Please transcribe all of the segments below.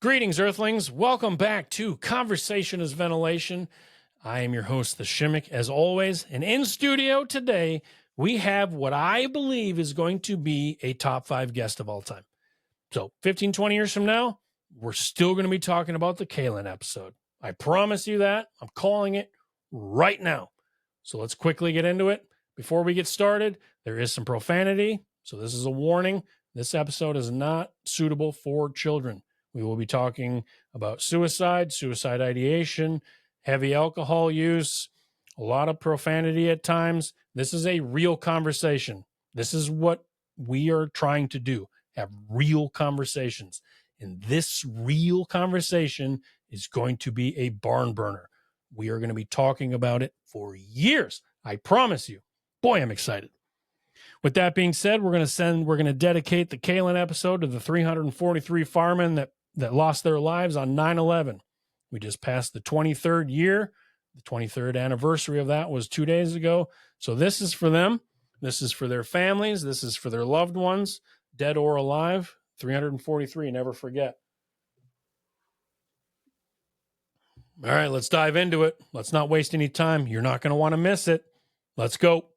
Greetings, Earthlings. Welcome back to Conversation is Ventilation. I am your host, the Shimmick, as always. And in studio today, we have what I believe is going to be a top 5 guest of all time. So 15, 20 years from now, we're still going to be talking about the Caylon episode. I promise you that. I'm calling it right now. So let's quickly get into it. Before we get started, there is some profanity. So this is a warning. This episode is not suitable for children. We will be talking about suicide ideation, heavy alcohol use, a lot of profanity at times. This is a real conversation. This is what we are trying to do, have real conversations. And this real conversation is going to be a barn burner. We are going to be talking about it for years. I promise you. Boy, I'm excited. With that being said, we're going to dedicate the Caylon episode to the 343 firemen that lost their lives on 9/11. We just passed the 23rd year. The 23rd anniversary of that was 2 days ago. So this is for them. This is for their families. This is for their loved ones, dead or alive. 343, never forget. All right, let's dive into it. Let's not waste any time. You're not going to want to miss it. Let's go.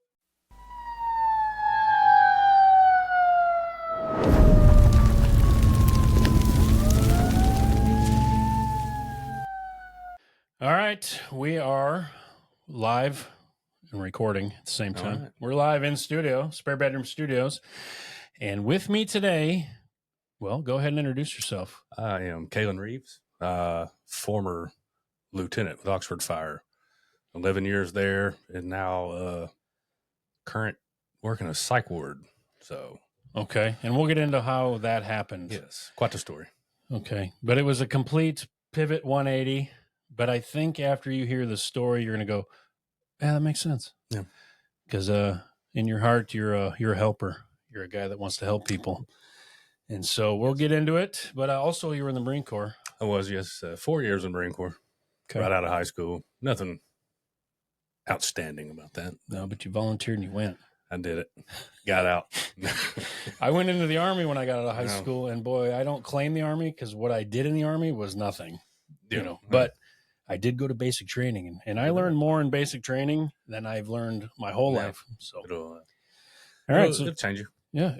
All right, we are live and recording at the same time. Right. We're live in studio, Spare Bedroom Studios. And with me today, well, go ahead and introduce yourself. I am Caylon Reeves, former lieutenant with Oxford Fire. 11 years there, and now current working a psych ward. So okay, and we'll get into how that happened. Yes, quite the story. Okay, but it was a complete pivot 180. But I think after you hear the story, you're going to go, yeah, that makes sense. Yeah. Because in your heart, you're a helper. You're a guy that wants to help people. And so we'll get into it. But also, you were in the Marine Corps. I was, yes. 4 years in the Marine Corps. Okay. Right out of high school. Nothing outstanding about that. No, but you volunteered and you went. I did it. Got out. I went into the Army when I got out of high school. And boy, I don't claim the Army because what I did in the Army was nothing. Yeah. But I did go to basic training, and I learned more in basic training than I've learned my whole life. So, all right, it'll change you. Yeah,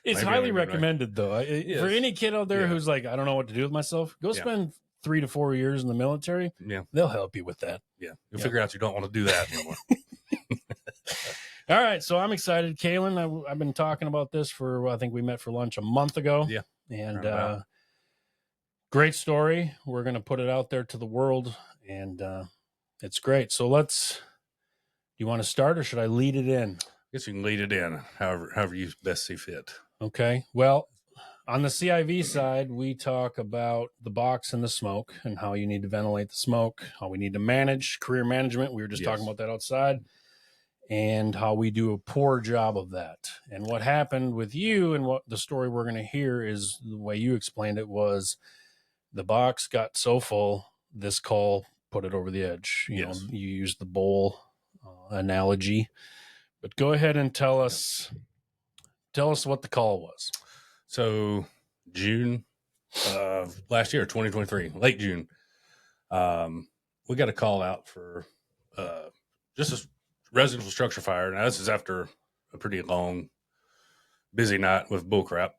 it's highly recommended, though. For any kid out there who's like, I don't know what to do with myself, go spend 3 to 4 years in the military. Yeah, they'll help you with that. Yeah, you'll figure out you don't want to do that anymore. All right, so I'm excited, Caylon. I've been talking about this for I think we met for lunch a month ago. Yeah, and. Great story. We're going to put it out there to the world, and it's great. So do you want to start, or should I lead it in? I guess you can lead it in, however you best see fit. Okay. Well, on the CIV side, we talk about the box and the smoke and how you need to ventilate the smoke, how we need to manage career management. We were just talking about that outside, and how we do a poor job of that. And what happened with you and what the story we're going to hear is the way you explained it was the box got so full, this call put it over the edge. You know, you used the bowl analogy, but go ahead and tell us what the call was. So June of last year, 2023, late June, we got a call out for just a residential structure fire. Now this is after a pretty long, busy night with bullcrap,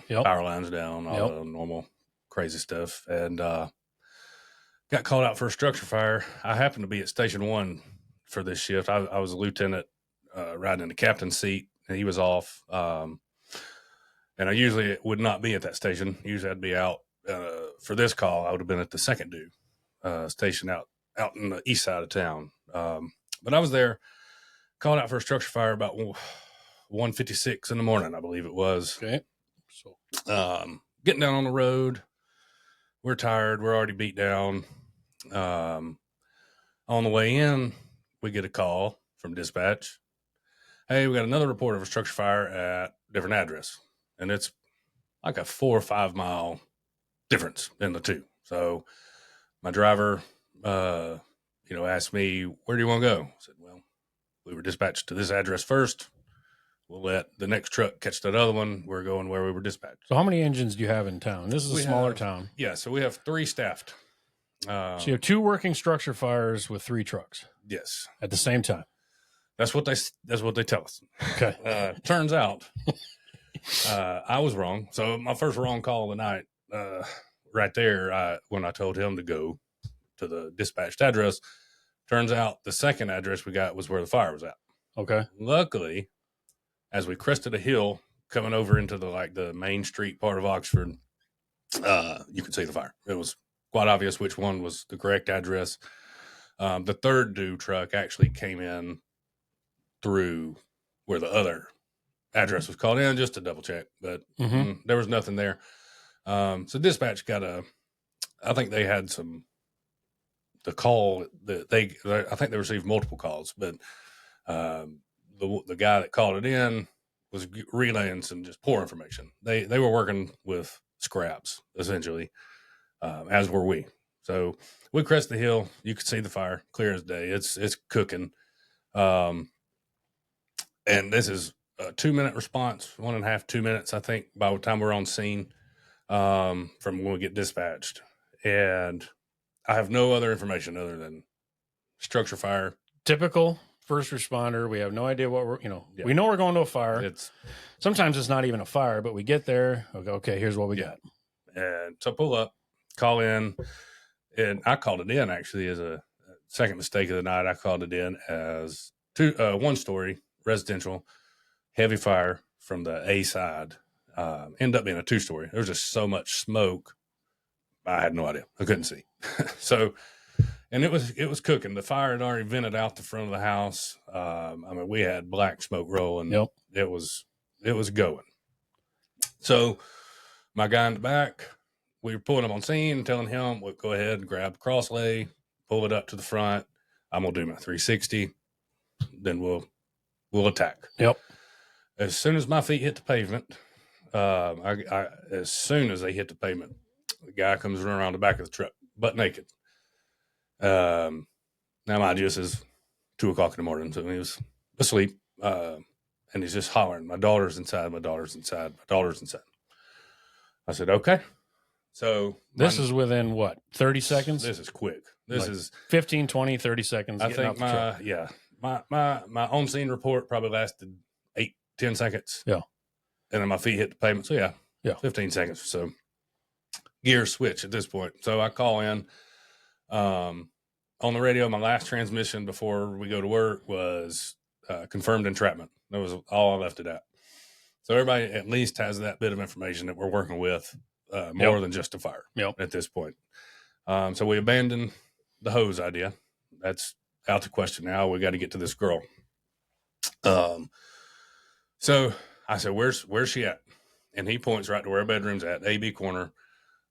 power lines down, all the normal crazy stuff, and got called out for a structure fire. I happened to be at Station 1 for this shift. I was a lieutenant riding in the captain's seat, and he was off. And I usually would not be at that station. Usually I'd be out. For this call, I would have been at the second due station out in the east side of town. But I was there, called out for a structure fire about 1:56 in the morning, I believe it was. Okay. So getting down on the road. We're tired. We're already beat down. On the way in, we get a call from dispatch. Hey, we got another report of a structure fire at a different address. And it's like a 4 or 5 mile difference in the two. So my driver, asked me, where do you want to go? I said, well, we were dispatched to this address first. We'll let the next truck catch that other one. We're going where we were dispatched. So how many engines do you have in town? This is a smaller have, town. Yeah, so we have 3 staffed. So you have 2 working structure fires with 3 trucks. Yes, at the same time. That's what they tell us. Okay. Turns out I was wrong. So my first wrong call of the night, right there, when I told him to go to the dispatched address, turns out the second address we got was where the fire was at. Okay. Luckily, as we crested a hill coming over into the main street part of Oxford, you could see the fire. It was quite obvious which one was the correct address. The third due truck actually came in through where the other address was called in just to double check, but there was nothing there. So dispatch got I think they had the call that I think they received multiple calls, but the guy that called it in was relaying some just poor information. They were working with scraps essentially, as were we. So we crest the hill. You could see the fire clear as day. It's cooking. And this is a 2-minute response, 1.5, 2 minutes, I think, by the time we're on scene, from when we get dispatched. And I have no other information other than structure fire. Typical first responder. We have no idea what we know we're going to a fire. Sometimes it's not even a fire, but we get there. Okay, here's what we got. And so pull up, call in, and I called it in actually as a second mistake of the night. I called it in as 1-story residential heavy fire from the A side. Ended up being a 2-story. There was just so much smoke. I had no idea. I couldn't see. So, and it was cooking. The fire had already vented out the front of the house. We had black smoke rolling. Yep. It was going. So my guy in the back, we were pulling him on scene and telling him, we'll go ahead and grab the cross lay, pull it up to the front. I'm going to do my 360. Then we'll attack. Yep. As soon as my feet hit the pavement, as soon as they hit the pavement, the guy comes running around the back of the truck, butt naked. Now, mind you, this is 2:00 in the morning, so he was asleep, and he's just hollering, "My daughter's inside, my daughter's inside, my daughter's inside." I said, "Okay." So this is within what, 30 seconds? This is quick. This is 15, 20, 30 seconds. I think my on scene report probably lasted 8-10 seconds. Yeah. And then my feet hit the pavement. So yeah, 15 seconds. So gear switch at this point. So I call in, on the radio. My last transmission before we go to work was confirmed entrapment. That was all I left it at. So everybody at least has that bit of information that we're working with, more than just a fire at this point. So we abandoned the hose idea. That's out the question now. We got to get to this girl. So I said, where's she at? And he points right to where her bedroom's at, AB corner.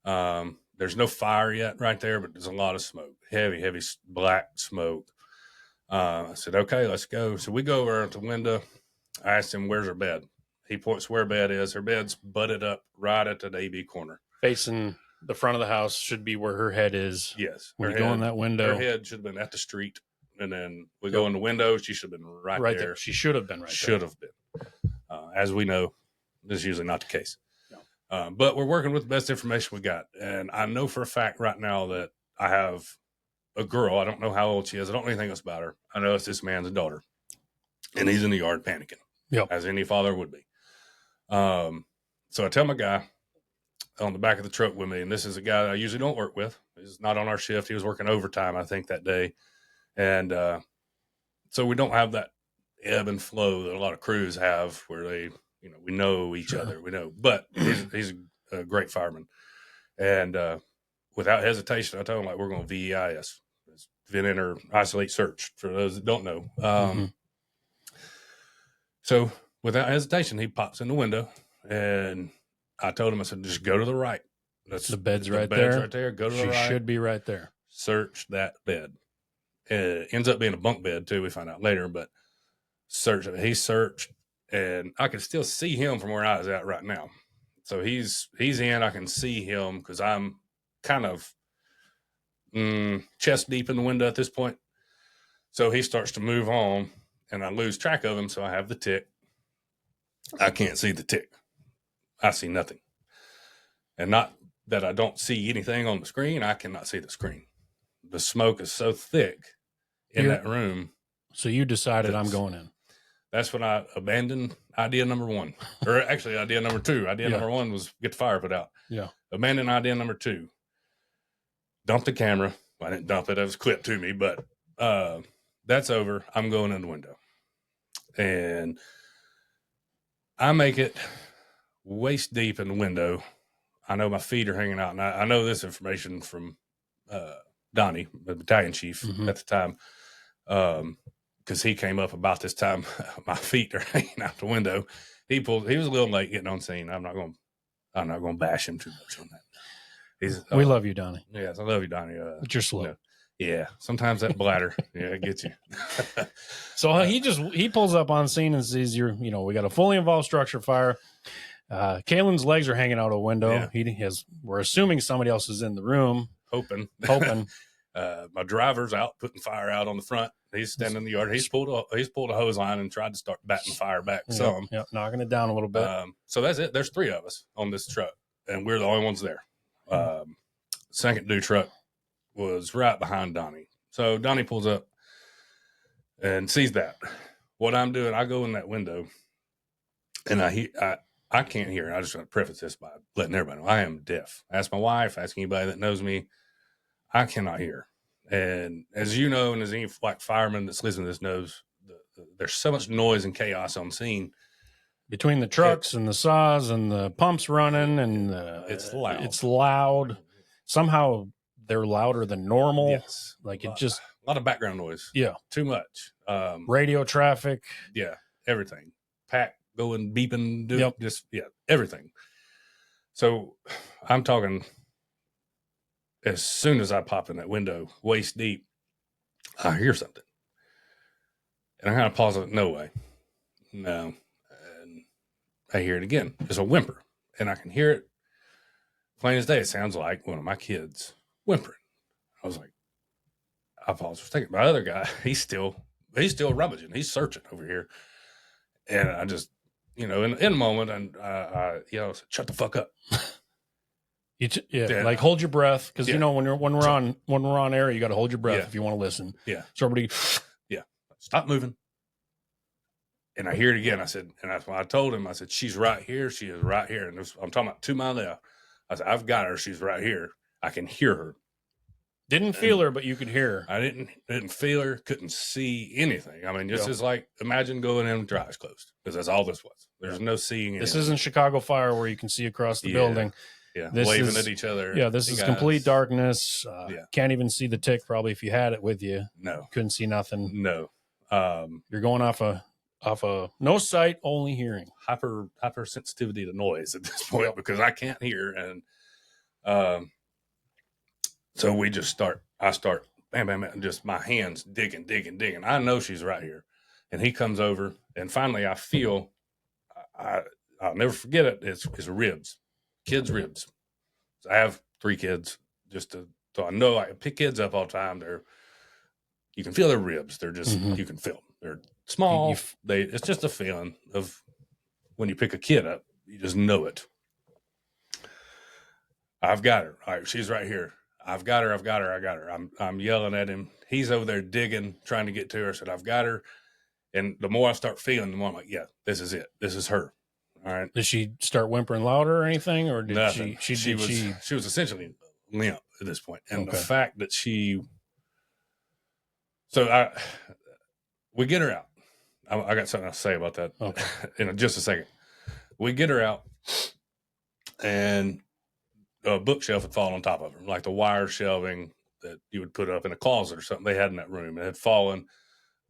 There's no fire yet right there, but there's a lot of smoke, heavy black smoke. I said, okay, let's go. So we go over to the window. I asked him, where's her bed? He points where her bed is. Her bed's butted up right at the AB corner. Facing the front of the house should be where her head is. Yes. When you go in that window. Her head should have been at the street. And then we go in the window. She should have been right there. She should have been right there. Should have been. As we know, this is usually not the case. No. But we're working with the best information we got. And I know for a fact right now that I have a girl. I don't know how old she is. I don't know anything else about her. I know it's this man's daughter. And he's in the yard panicking. Yep. As any father would be. So I tell my guy on the back of the truck with me, and this is a guy that I usually don't work with. He's not on our shift. He was working overtime, I think, that day. And so we don't have that ebb and flow that a lot of crews have where they, we know each other. We know. But he's a great fireman. And without hesitation, I told him, we're going to VEIS. It's Vent Enter Isolate Search, for those that don't know. So without hesitation, he pops in the window, and I told him, I said, just go to the right. The bed's right there. Go to the right. She should be right there. Search that bed. It ends up being a bunk bed, too. We find out later, but search it. He searched, and I can still see him from where I was at right now. So he's in. I can see him because I'm kind of chest deep in the window at this point. So he starts to move on, and I lose track of him, so I have the tick. I can't see the tick. I see nothing. And not that I don't see anything on the screen. I cannot see the screen. The smoke is so thick in that room. So you decided I'm going in. That's when I abandoned idea number one. Or actually, idea number two. Idea number one was get the fire put out. Yeah. Abandon idea number two. Dump the camera. I didn't dump it. It was clipped to me, but that's over. I'm going in the window. And I make it waist deep in the window. I know my feet are hanging out. And I know this information from Donnie, the battalion chief at the time, because he came up about this time. My feet are hanging out the window. He was a little late getting on scene. I'm not going to bash him too much on that. We love you, Donnie. Yes, I love you, Donnie. But you're slow. You know, yeah, sometimes that bladder, it gets you. So he pulls up on scene and sees we got a fully involved structure fire. Caylon's legs are hanging out a window. Yeah. We're assuming somebody else is in the room. Hoping. My driver's out putting fire out on the front. He's standing in the yard. He's pulled a hose line and tried to start batting fire back some. Yeah, knocking it down a little bit. So that's it. There's 3 of us on this truck, and we're the only ones there. Second due truck was right behind Donnie. So Donnie pulls up and sees that. What I'm doing, I go in that window, and I can't hear. I just want to preface this by letting everybody know I am deaf. Ask my wife, ask anybody that knows me. I cannot hear. And as you know, and as any fireman that's listening to this knows, there's so much noise and chaos on scene. Between the trucks and the saws and the pumps running, and it's loud. It's loud. Somehow they're louder than normal. Yes. Like a lot of background noise. Yeah. Too much. Radio traffic. Yeah. Everything. Pack going, beeping, everything. So I'm talking, as soon as I pop in that window, waist deep, I hear something. And I kind of pause it. No way. No. And I hear it again. It's a whimper. And I can hear it plain as day. It sounds like one of my kids whimpering. I was like, I paused for a second. My other guy, he's still rummaging. He's searching over here. And I just, in a moment, and I said, shut the fuck up. Like hold your breath, because when we're on air, you got to hold your breath if you want to listen. Yeah. So everybody, stop moving. And I hear it again. I said, and that's when I told him. I said, she's right here. She is right here. And I'm talking about to my left. I said, I've got her. She's right here. I can hear her. Didn't feel her, but you could hear her. I didn't feel her. Couldn't see anything. I mean, this is like, imagine going in with your eyes closed, because that's all this was. There's no seeing anything. This isn't Chicago fire where you can see across the building. Yeah, waving at each other. Yeah, this is complete darkness. Can't even see the tick probably if you had it with you. No. Couldn't see nothing. No. You're going off a no sight, only hearing. Hypersensitivity to noise at this point, because I can't hear. And so we just I start, bam, bam, bam, just my hands digging. I know she's right here. And he comes over, and finally I feel, I'll never forget it, it's ribs. Kids' ribs. So I have 3 kids, so I know I pick kids up all the time. You can feel their ribs. They're just, you can feel them. They're small. It's just a feeling of when you pick a kid up, you just know it. I've got her. All right, she's right here. I've got her. I'm yelling at him. He's over there digging, trying to get to her. I said, I've got her. And the more I start feeling, the more I'm like, yeah, this is it. This is her. All right. Did she start whimpering louder or anything, or did nothing? She was essentially limp at this point. And the fact that we get her out. I got something to say about that in just a second. We get her out, and a bookshelf had fallen on top of her, like the wire shelving that you would put up in a closet or something they had in that room. It had fallen.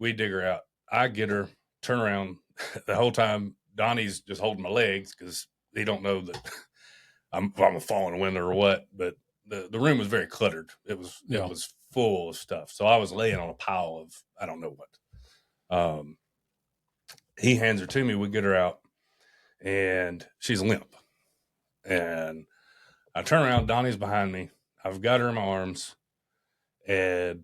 We dig her out. I get her, turn around. The whole time, Donnie's just holding my legs because he don't know that I'm falling in the window or what. But the room was very cluttered. It was full of stuff. So I was laying on a pile of I don't know what. He hands her to me. We get her out, and she's limp. And I turn around. Donnie's behind me. I've got her in my arms, and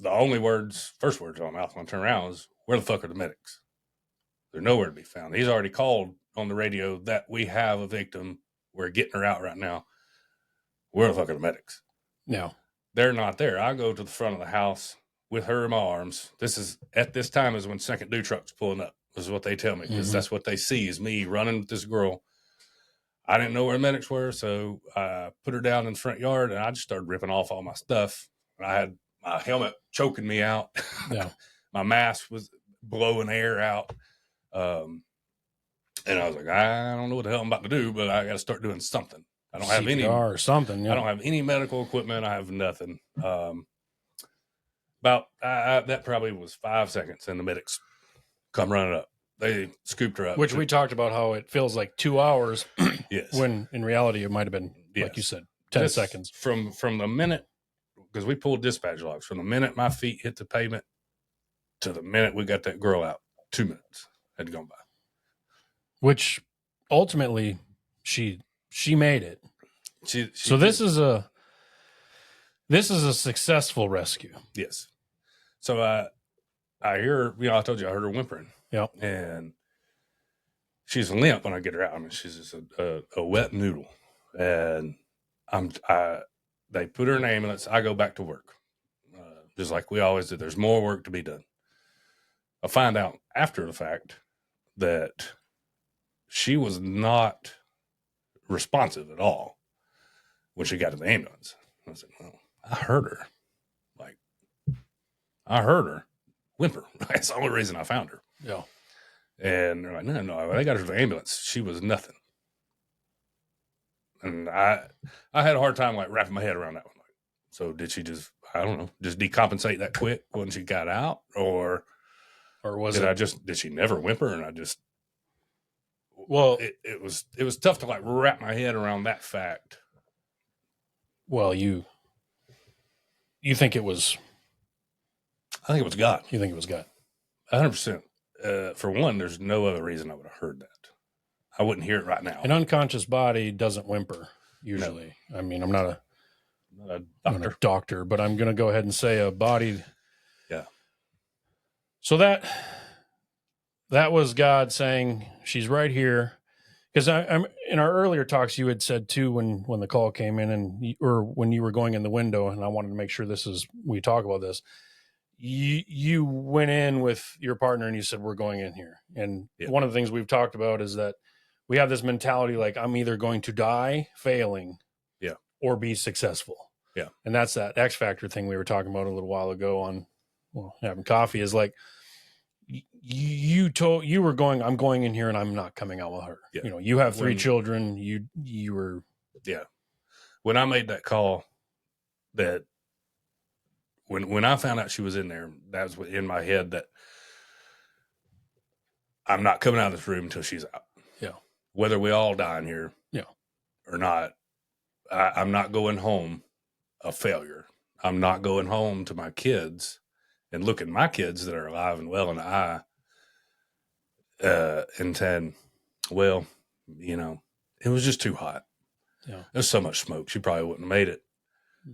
the first words on my mouth when I turn around is, "Where the fuck are the medics? They're nowhere to be found." He's already called on the radio that we have a victim. We're getting her out right now. Where the fuck are the medics? No. They're not there. I go to the front of the house with her in my arms. At this time is when second due truck's pulling up, is what they tell me, because that's what they see is me running with this girl. I didn't know where the medics were, so I put her down in the front yard, and I just started ripping off all my stuff. I had my helmet choking me out. Yeah. My mask was blowing air out. And I was like, I don't know what the hell I'm about to do, but I got to start doing something. I don't have any or something. Yeah. I don't have any medical equipment. I have nothing. That probably was 5 seconds, and the medics come running up. They scooped her up. Which we talked about how it feels like 2 hours. Yes. When in reality it might have been, like you said, 10 seconds. From the minute, because we pulled dispatch logs, from the minute my feet hit the pavement to the minute we got that girl out, 2 minutes had gone by. Which ultimately she made it. So this is a successful rescue. Yes. So I hear her, I told you I heard her whimpering. Yep. And she's limp when I get her out. I mean, she's just a wet noodle. And they put her in an ambulance. I go back to work, just like we always do. There's more work to be done. I find out after the fact that she was not responsive at all when she got to the ambulance. I said, well, I heard her. I heard her whimper. That's the only reason I found her. Yeah. And they're like, no, they got her to the ambulance. She was nothing. And I had a hard time wrapping my head around that one. So did she just, I don't know, just decompensate that quick when she got out? Or did she never whimper? And I just, well, it was tough to wrap my head around that fact. Well, you think it was, I think it was God. You think it was God? 100%. For one, there's no other reason I would have heard that. I wouldn't hear it right now. An unconscious body doesn't whimper usually. No. I mean, I'm not a doctor, but I'm going to go ahead and say a body. Yeah. So that was God saying, she's right here. Because I'm in our earlier talks, you had said too, when the call came in or when you were going in the window, and I wanted to make sure we talk about this. You went in with your partner and you said, we're going in here. And one of the things we've talked about is that we have this mentality, I'm either going to die failing or be successful. Yeah. And that's that X factor thing we were talking about a little while ago on having coffee is you were going, I'm going in here and I'm not coming out with her. Yeah. You have 3 children. You were. Yeah. When I made that call that, When I found out she was in there, that was in my head that I'm not coming out of this room until she's out. Yeah. Whether we all die in here or not, I'm not going home a failure. I'm not going home to my kids and looking at my kids that are alive and well in the eye and saying, well, it was just too hot. Yeah. There's so much smoke. She probably wouldn't have made it.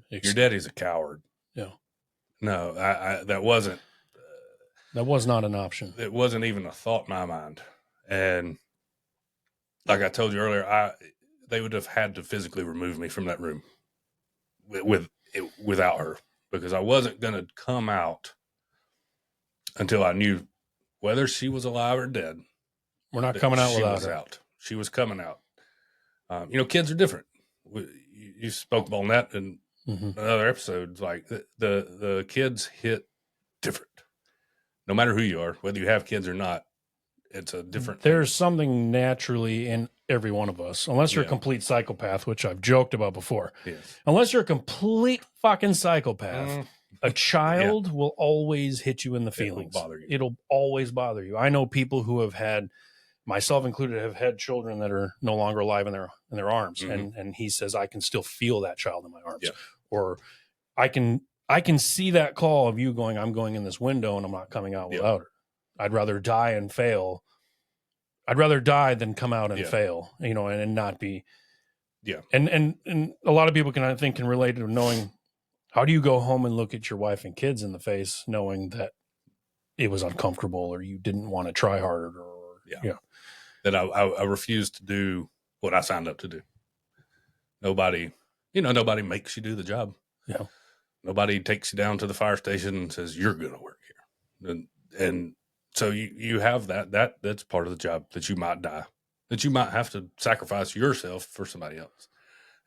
Your daddy's a coward. Yeah. No, that wasn't. That was not an option. It wasn't even a thought in my mind. And like I told you earlier, they would have had to physically remove me from that room without her, because I wasn't going to come out until I knew whether she was alive or dead. We're not coming out without her. She was coming out. Kids are different. You spoke on that and. Mm-hmm. Another episode, the kids hit different. No matter who you are, whether you have kids or not, it's a different. There's something naturally in every one of us, unless you're a complete psychopath, which I've joked about before. Yes. Unless you're a complete fucking psychopath, a child will always hit you in the feelings. It'll always bother you. I know people who have had, myself included, have had children that are no longer alive in their arms, and he says, I can still feel that child in my arms. Yeah. Or I can see that call of you going, I'm going in this window and I'm not coming out without her. I'd rather die and fail. I'd rather die than come out and fail, and not be. Yeah. And a lot of people can relate to knowing, how do you go home and look at your wife and kids in the face knowing that it was uncomfortable or you didn't want to try harder that I refused to do what I signed up to do. Nobody makes you do the job. Yeah. Nobody takes you down to the fire station and says, you're going to work here. And so you have that's part of the job, that you might die, that you might have to sacrifice yourself for somebody else.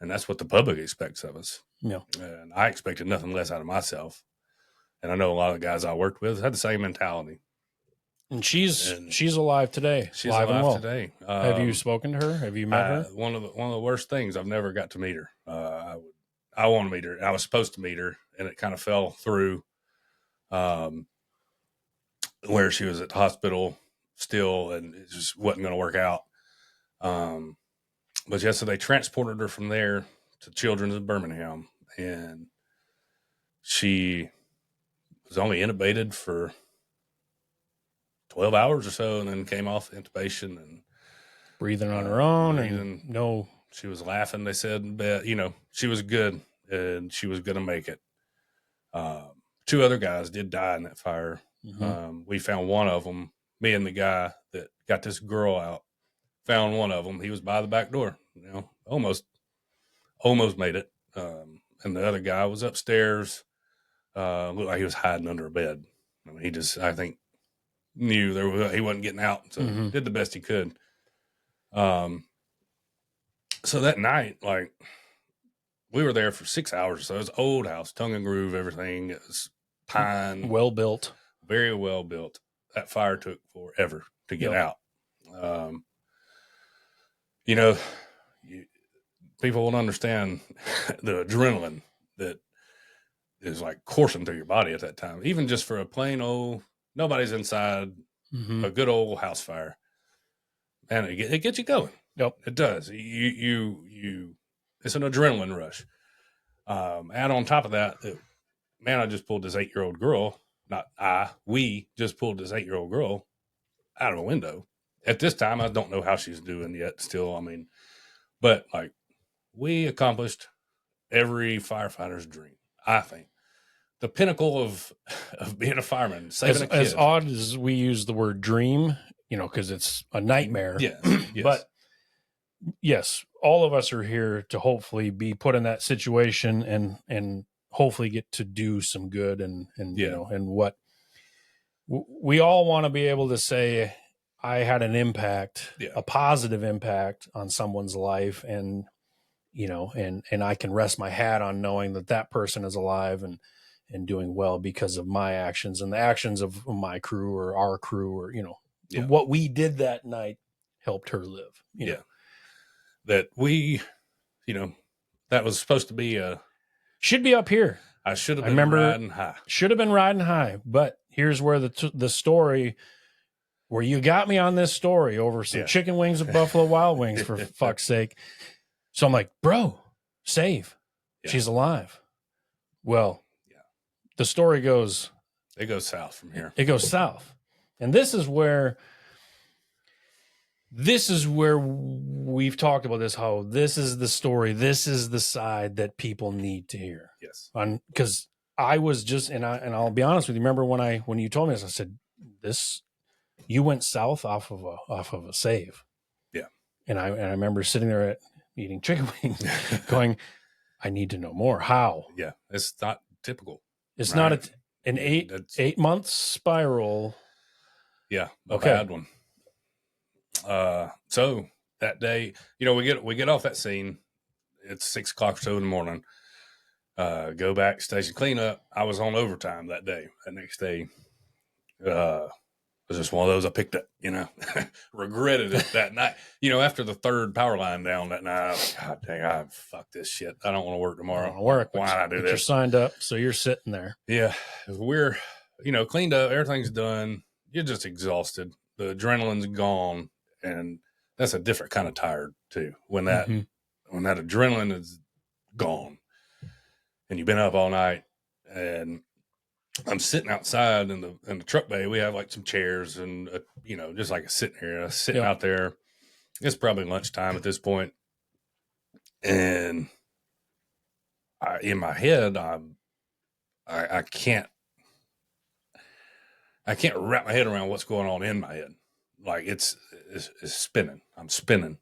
And that's what the public expects of us. Yeah. And I expected nothing less out of myself. And I know a lot of the guys I worked with had the same mentality. And she's alive today. She's alive today. Have you spoken to her? Have you met her? One of the worst things, I've never got to meet her. I want to meet her. I was supposed to meet her, and it kind of fell through. Where she was at the hospital still, and it just wasn't going to work out. But yeah, so they transported her from there to Children's in Birmingham, and she was only intubated for 12 hours or so, and then came off intubation and breathing on her own. She was laughing. They said, but she was good, and she was going to make it. 2 other guys did die in that fire. Mm-hmm. We found one of them. Me and the guy that got this girl out found one of them. He was by the back door, almost made it. And the other guy was upstairs. Looked like he was hiding under a bed. I mean, I think, knew he wasn't getting out, so mm-hmm. did the best he could. So that night, we were there for 6 hours or so. It was an old house, tongue and groove, everything. It was pine. Well built. Very well built. That fire took forever to get out. People won't understand the adrenaline that is coursing through your body at that time. Even just for a plain old, nobody's inside, mm-hmm. a good old house fire. And it gets you going. Yep. It does. It's an adrenaline rush. Add on top of that, I just pulled this 8-year-old girl. We just pulled this 8-year-old girl out of a window. At this time, I don't know how she's doing yet still. But we accomplished every firefighter's dream, I think. The pinnacle of being a fireman, saving a kid. As odd as we use the word dream, because it's a nightmare. Yes. But yes, all of us are here to hopefully be put in that situation and hopefully get to do some good and what we all want to be able to say, I had an impact, a positive impact on someone's life. And I can rest my hat on knowing that person is alive and doing well because of my actions and the actions of my crew or our crew or, what we did that night helped her live. That we, that was supposed to be should be up here. I should have been riding high. Should have been riding high. But here's where the story, where you got me on this story over some chicken wings of Buffalo Wild Wings, for fuck's sake. So I'm like, bro, save. Yeah. She's alive. Well, the story goes. It goes south from here. It goes south. And this is where we've talked about this, how this is the story. This is the side that people need to hear. Yes. Because I was just, and I'll be honest with you. Remember when you told me this, I said, you went south off of a save. Yeah. And I remember sitting there eating chicken wings going, I need to know more. How? Yeah. It's not typical. It's not an 8-month spiral. Yeah. A bad one. So that day, we get off that scene. It's 6 o'clock or so in the morning. Go back, station cleanup. I was on overtime that day. That next day, it was just one of those I picked up, regretted it that night. After the 3rd power line down that night, I was like, God dang, I fuck this shit. I don't want to work tomorrow. Why did I do this? You're signed up, so you're sitting there. Yeah. We're, cleaned up. Everything's done. You're just exhausted. The adrenaline's gone. And that's a different kind of tired too. When that adrenaline is gone and you've been up all night, and I'm sitting outside in the truck bay. We have some chairs and just a sitting area, sitting out there. It's probably lunchtime at this point. And in my head, I can't wrap my head around what's going on in my head. like it's spinning. I'm spinning.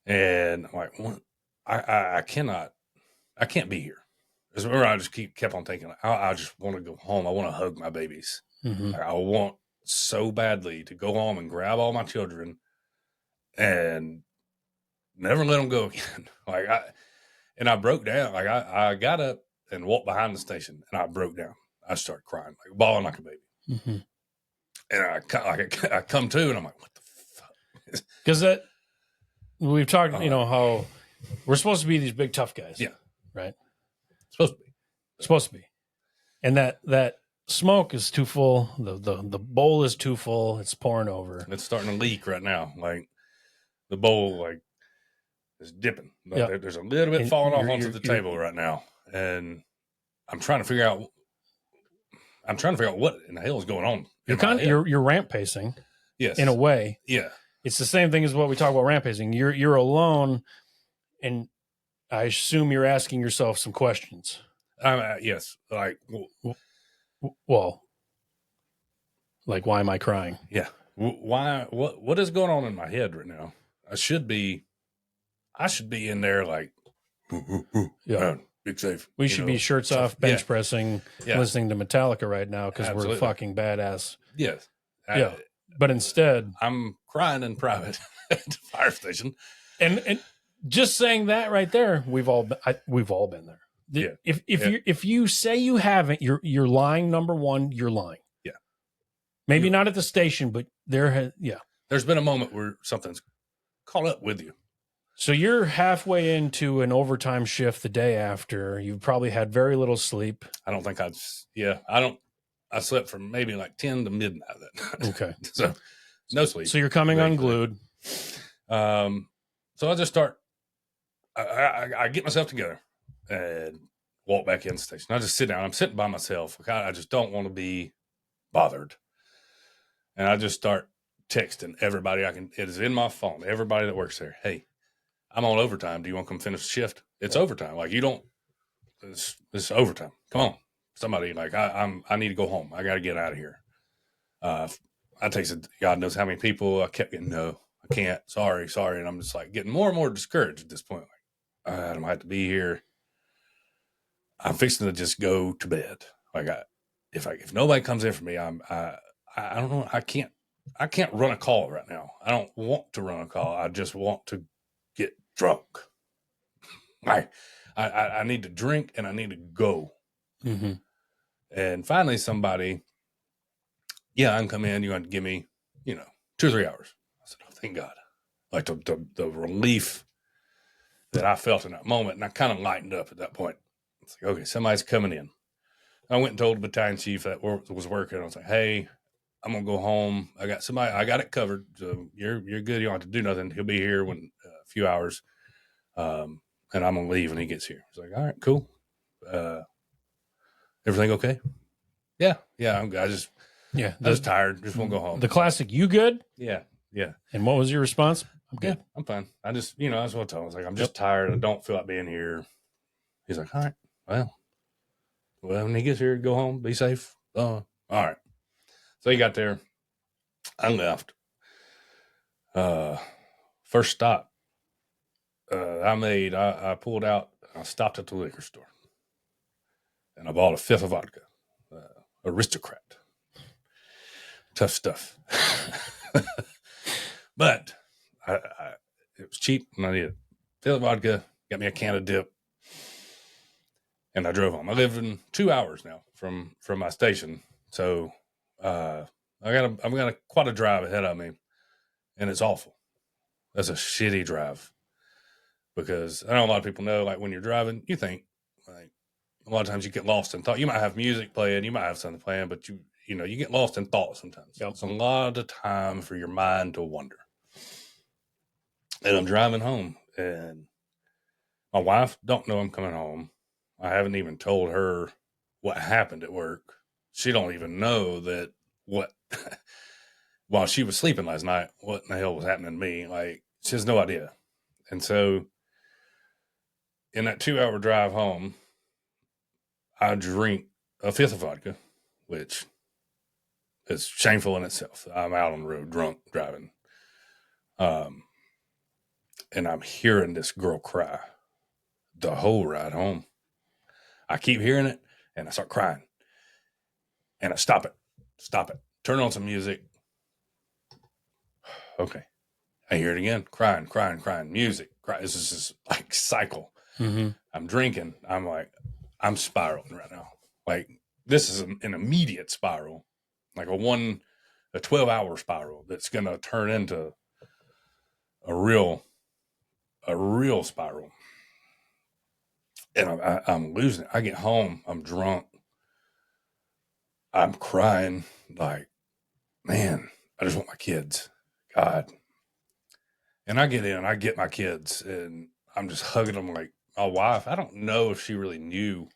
And I'm like, what? I can't be here. That's where I just kept on thinking, I just want to go home. I want to hug my babies. Mm-hmm. Like, I want so badly to go home and grab all my children and never let them go again. I broke down. Like I got up and walked behind the station and I broke down. I started crying, like bawling like a baby. Mm-hmm. And I come to and I'm like, what the fuck? Because that we've talked, how we're supposed to be these big tough guys. Yeah. Right. Supposed to be. And that smoke is too full. The bowl is too full. It's pouring over. It's starting to leak right now. Like the bowl, like is dipping. Yep. There's a little bit falling off onto the table right now, and I'm trying to figure out. What in the hell is going on. You're ramp pacing. Yes. In a way. Yeah. It's the same thing as what we talk about ramp pacing. You're alone, and I assume you're asking yourself some questions. Yes. Like, well, like, why am I crying? Yeah. Why? What is going on in my head right now? I should be in there like, yeah, big safe. We should be shirts off, bench pressing, listening to Metallica right now because we're fucking badass. Yes. Yeah. But instead, I'm crying in private at the fire station. And just saying that right there, we've all been there. Yeah. If you say you haven't, you're lying. Number one, you're lying. Yeah. Maybe not at the station, but there's been a moment where something's caught up with you. So you're halfway into an overtime shift the day after. You've probably had very little sleep. I don't think I slept from maybe like 10 to midnight that night. Okay. So no sleep. So you're coming unglued. So I just start, I get myself together and walk back in the station. I just sit down. I'm sitting by myself. I just don't want to be bothered. And I just start texting everybody I can. It is in my phone. Everybody that works there. Hey, I'm on overtime. Do you want to come finish the shift? It's overtime. Like it's overtime. Come on. Somebody, like I need to go home. I got to get out of here. I texted God knows how many people. I kept getting, no, I can't. Sorry. And I'm just like getting more and more discouraged at this point. Like, I don't have to be here. I'm fixing to just go to bed. Like if nobody comes in for me, I don't know. I can't run a call right now. I don't want to run a call. I just want to get drunk. I need to drink and I need to go. Mm-hmm. And finally somebody, I can come in. You're going to give me, 2 or 3 hours. I said, oh, thank God. Like the relief that I felt in that moment. And I kind of lightened up at that point. It's like, okay, somebody's coming in. I went and told the battalion chief that was working. I was like, hey, I'm going to go home. I got somebody, I got it covered. So you're good. You don't have to do nothing. He'll be here in a few hours. And I'm going to leave when he gets here. He's like, all right, cool. Everything okay? Yeah. I was tired. Just want to go home. The classic, you good? Yeah. And what was your response? I'm good. Yeah, I'm fine. I just, that's what I told him. I was like, I'm just tired. I don't feel like being here. He's like, all right, well, when he gets here, go home, be safe. All right. So he got there. I left. First stop I pulled out, I stopped at the liquor store. And I bought a fifth of vodka. Aristocrat. Tough stuff. But it was cheap and I needed fifth of vodka, got me a can of dip, and I drove home. I live in 2 hours now from my station. So I've got quite a drive ahead of me, and it's awful. That's a shitty drive. Because I know a lot of people know, like when you're driving, you think, like, a lot of times you get lost in thought. You might have music playing, you might have something playing, but you get lost in thought sometimes. Yep. It's a lot of time for your mind to wander. And I'm driving home, and my wife don't know I'm coming home. I haven't even told her what happened at work. She don't even know that while she was sleeping last night, what in the hell was happening to me. Like, she has no idea. And so in that 2 hour drive home, I drink a fifth of vodka, which it's shameful in itself. I'm out on the road drunk driving. And I'm hearing this girl cry the whole ride home. I keep hearing it and I start crying. And I stop it. Turn on some music. Okay. I hear it again. Crying. Music. Cry. This is this like cycle. Mm-hmm. I'm drinking. I'm like, I'm spiraling right now. Like this is an immediate spiral, like a 12-hour spiral that's going to turn into a real spiral. And I'm losing it. I get home. I'm drunk. I'm crying. Like, man, I just want my kids. God. And I get in. I get my kids, and I'm just hugging them like my wife. I don't know if she really knew.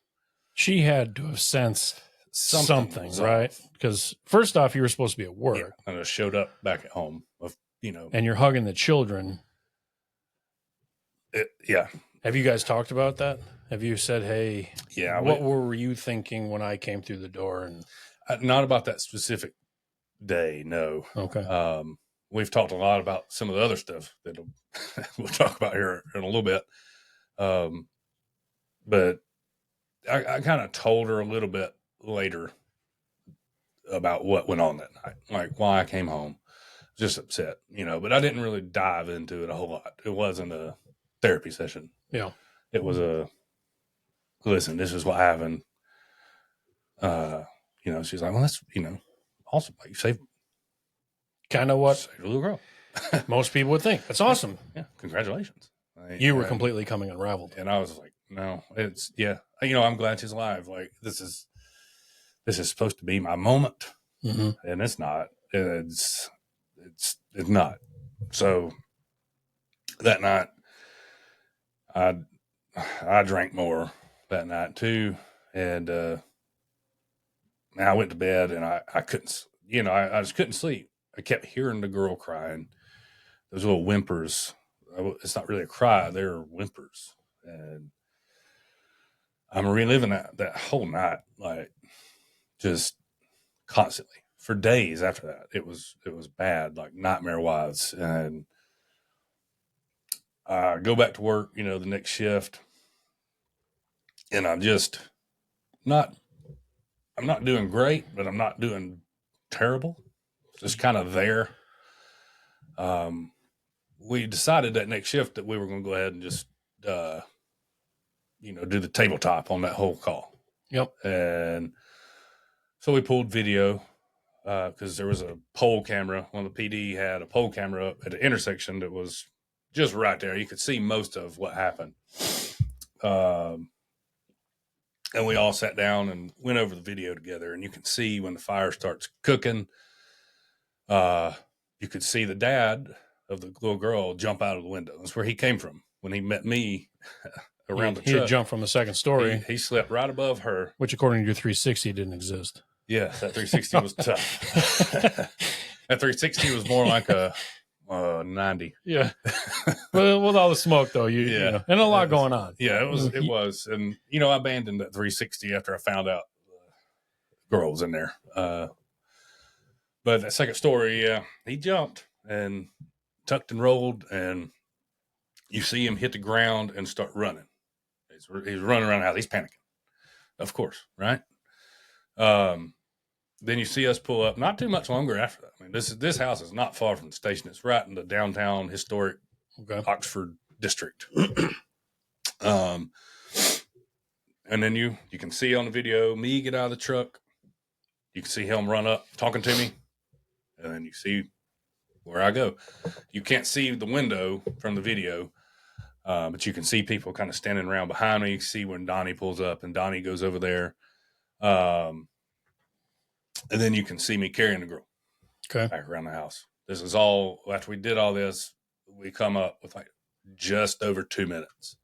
She had to have sensed something, right? Because first off, you were supposed to be at work. Yeah, and I showed up back at home. And you're hugging the children. Yeah. Have you guys talked about that? Have you said, hey, what were you thinking when I came through the door? And not about that specific day, no. Okay. We've talked a lot about some of the other stuff that we'll talk about here in a little bit. But I kind of told her a little bit later about what went on that night, like why I came home. Just upset, but I didn't really dive into it a whole lot. It wasn't a therapy session. Yeah. It was listen, this is what happened. She's like, well, that's, awesome. Like you saved kind of what saved a little girl. Most people would think. That's awesome. Yeah. Congratulations. You were completely coming unraveled. And I was like, no, it's, I'm glad she's alive. Like this is supposed to be my moment. Mm-hmm. And it's not. It's not. So that night, I drank more that night too, and I went to bed and I couldn't, I just couldn't sleep. I kept hearing the girl crying. Those little whimpers. It's not really a cry; they're whimpers, and I'm reliving that whole night, like just constantly. For days after that, it was bad, like nightmare wise. And I go back to work, the next shift, and I'm not doing great, but I'm not doing terrible. Just kind of there. We decided that next shift that we were going to go ahead and just, do the tabletop on that whole call. Yep. And so we pulled video. Because there was a pole camera. One of the PD had a pole camera up at the intersection that was just right there. You could see most of what happened. And we all sat down and went over the video together. And you can see when the fire starts cooking, you could see the dad of the little girl jump out of the window. That's where he came from when he met me around the truck. He had jumped from the second story. He slept right above her. Which, according to your 360, didn't exist. Yeah, that 360 was tough. That 360 was more like a 90. Yeah. Well, with all the smoke, though, and a lot going on. Yeah, it was. And, I abandoned that 360 after I found out the girl was in there. But that second story, he jumped and tucked and rolled, and you see him hit the ground and start running. He's running around the house. He's panicking, of course, right? Then you see us pull up not too much longer after that. I mean, this house is not far from the station. It's right in the downtown historic Oxford district. And then you can see on the video me get out of the truck. You can see him run up talking to me, and then you see where I go. You can't see the window from the video, but you can see people kind of standing around behind me. You can see when Donnie pulls up, and Donnie goes over there. And then you can see me carrying the girl back around the house. This is all, after we did all this, we come up with like just over 2 minutes.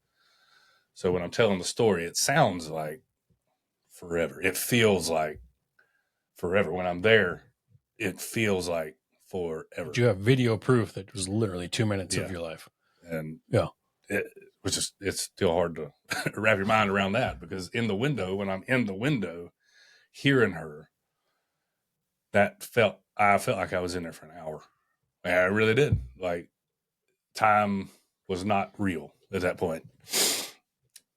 So when I'm telling the story, it sounds like forever. It feels like forever. When I'm there, it feels like forever. But you have video proof that it was literally 2 minutes of your life. And it's still hard to wrap your mind around that, because when I'm in the window, hearing her, I felt like I was in there for an hour. I really did. Like, time was not real at that point.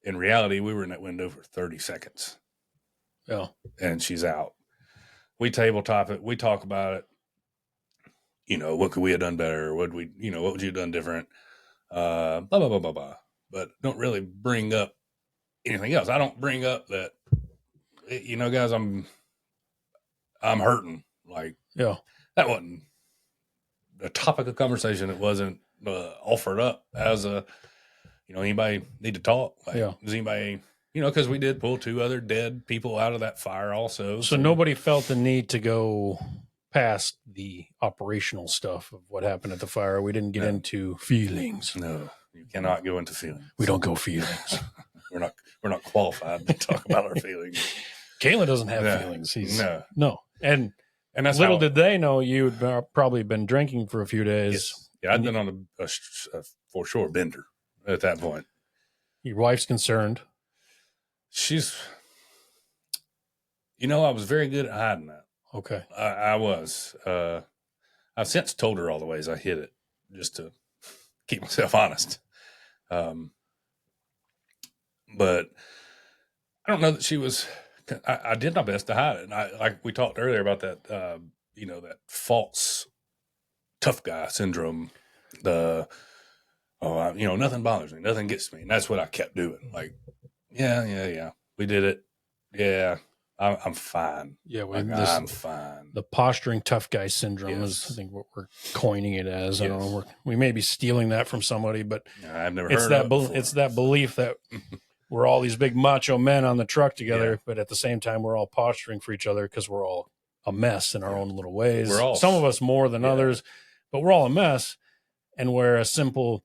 In reality, we were in that window for 30 seconds. Yeah. And she's out. We tabletop it. We talk about it. You know, what could we have done better? What would you have done different? Blah, blah, blah, blah, blah. But don't really bring up anything else. I don't bring up that, guys, I'm hurting. Like, Yeah. that wasn't a topic of conversation. It wasn't offered up as anybody need to talk? Like, yeah. Does anybody, because we did pull 2 other dead people out of that fire also. So nobody felt the need to go past the operational stuff of what happened at the fire. We didn't get into feelings. No, you cannot go into feelings. We don't go feelings. We're not qualified to talk about our feelings. Caylon doesn't have feelings. He's no. And that's little did they know you'd probably been drinking for a few days. Yes. Yeah, I'd been on a for sure bender at that point. Your wife's concerned. She's, I was very good at hiding that. Okay. I was. I've since told her all the ways I hid it just to keep myself honest. But I don't know that she was. I did my best to hide it. And like we talked earlier about that, that false tough guy syndrome. Nothing bothers me. Nothing gets me. And that's what I kept doing. Like, yeah. We did it. Yeah. I'm fine. Yeah. I'm fine. The posturing tough guy syndrome is, I think, what we're coining it as. Yes. I don't know. We may be stealing that from somebody, but I've never heard of it. It's that belief that we're all these big macho men on the truck together, but at the same time, we're all posturing for each other because we're all a mess in our own little ways. Some of us more than others, but we're all a mess. And where a simple,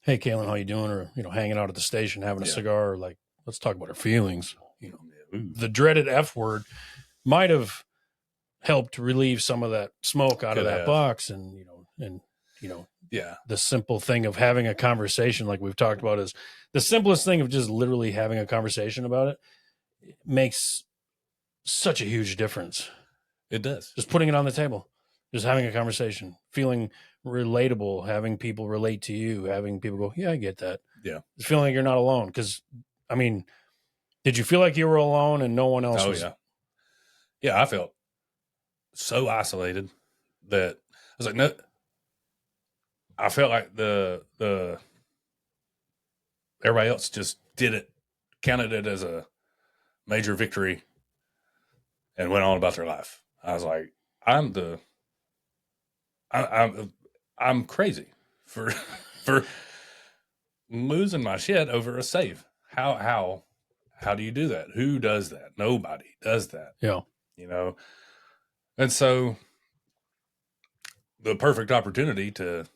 hey, Caylon, how you doing? Or, hanging out at the station, having a cigar, or like, let's talk about our feelings. The dreaded F word might have helped relieve some of that smoke out of that box. And, the simple thing of having a conversation, like we've talked about, is the simplest thing of just literally having a conversation about it makes such a huge difference. It does. Just putting it on the table, just having a conversation, feeling relatable, having people relate to you, having people go, yeah, I get that. Yeah. Just feeling like you're not alone. Because, did you feel like you were alone and no one else was? Yeah. Yeah, I felt so isolated that I was like, no. I felt like the everybody else just counted it as a major victory and went on about their life. I was like, I'm crazy for losing my shit over a save. How do you do that? Who does that? Nobody does that. Yeah. And so the perfect opportunity to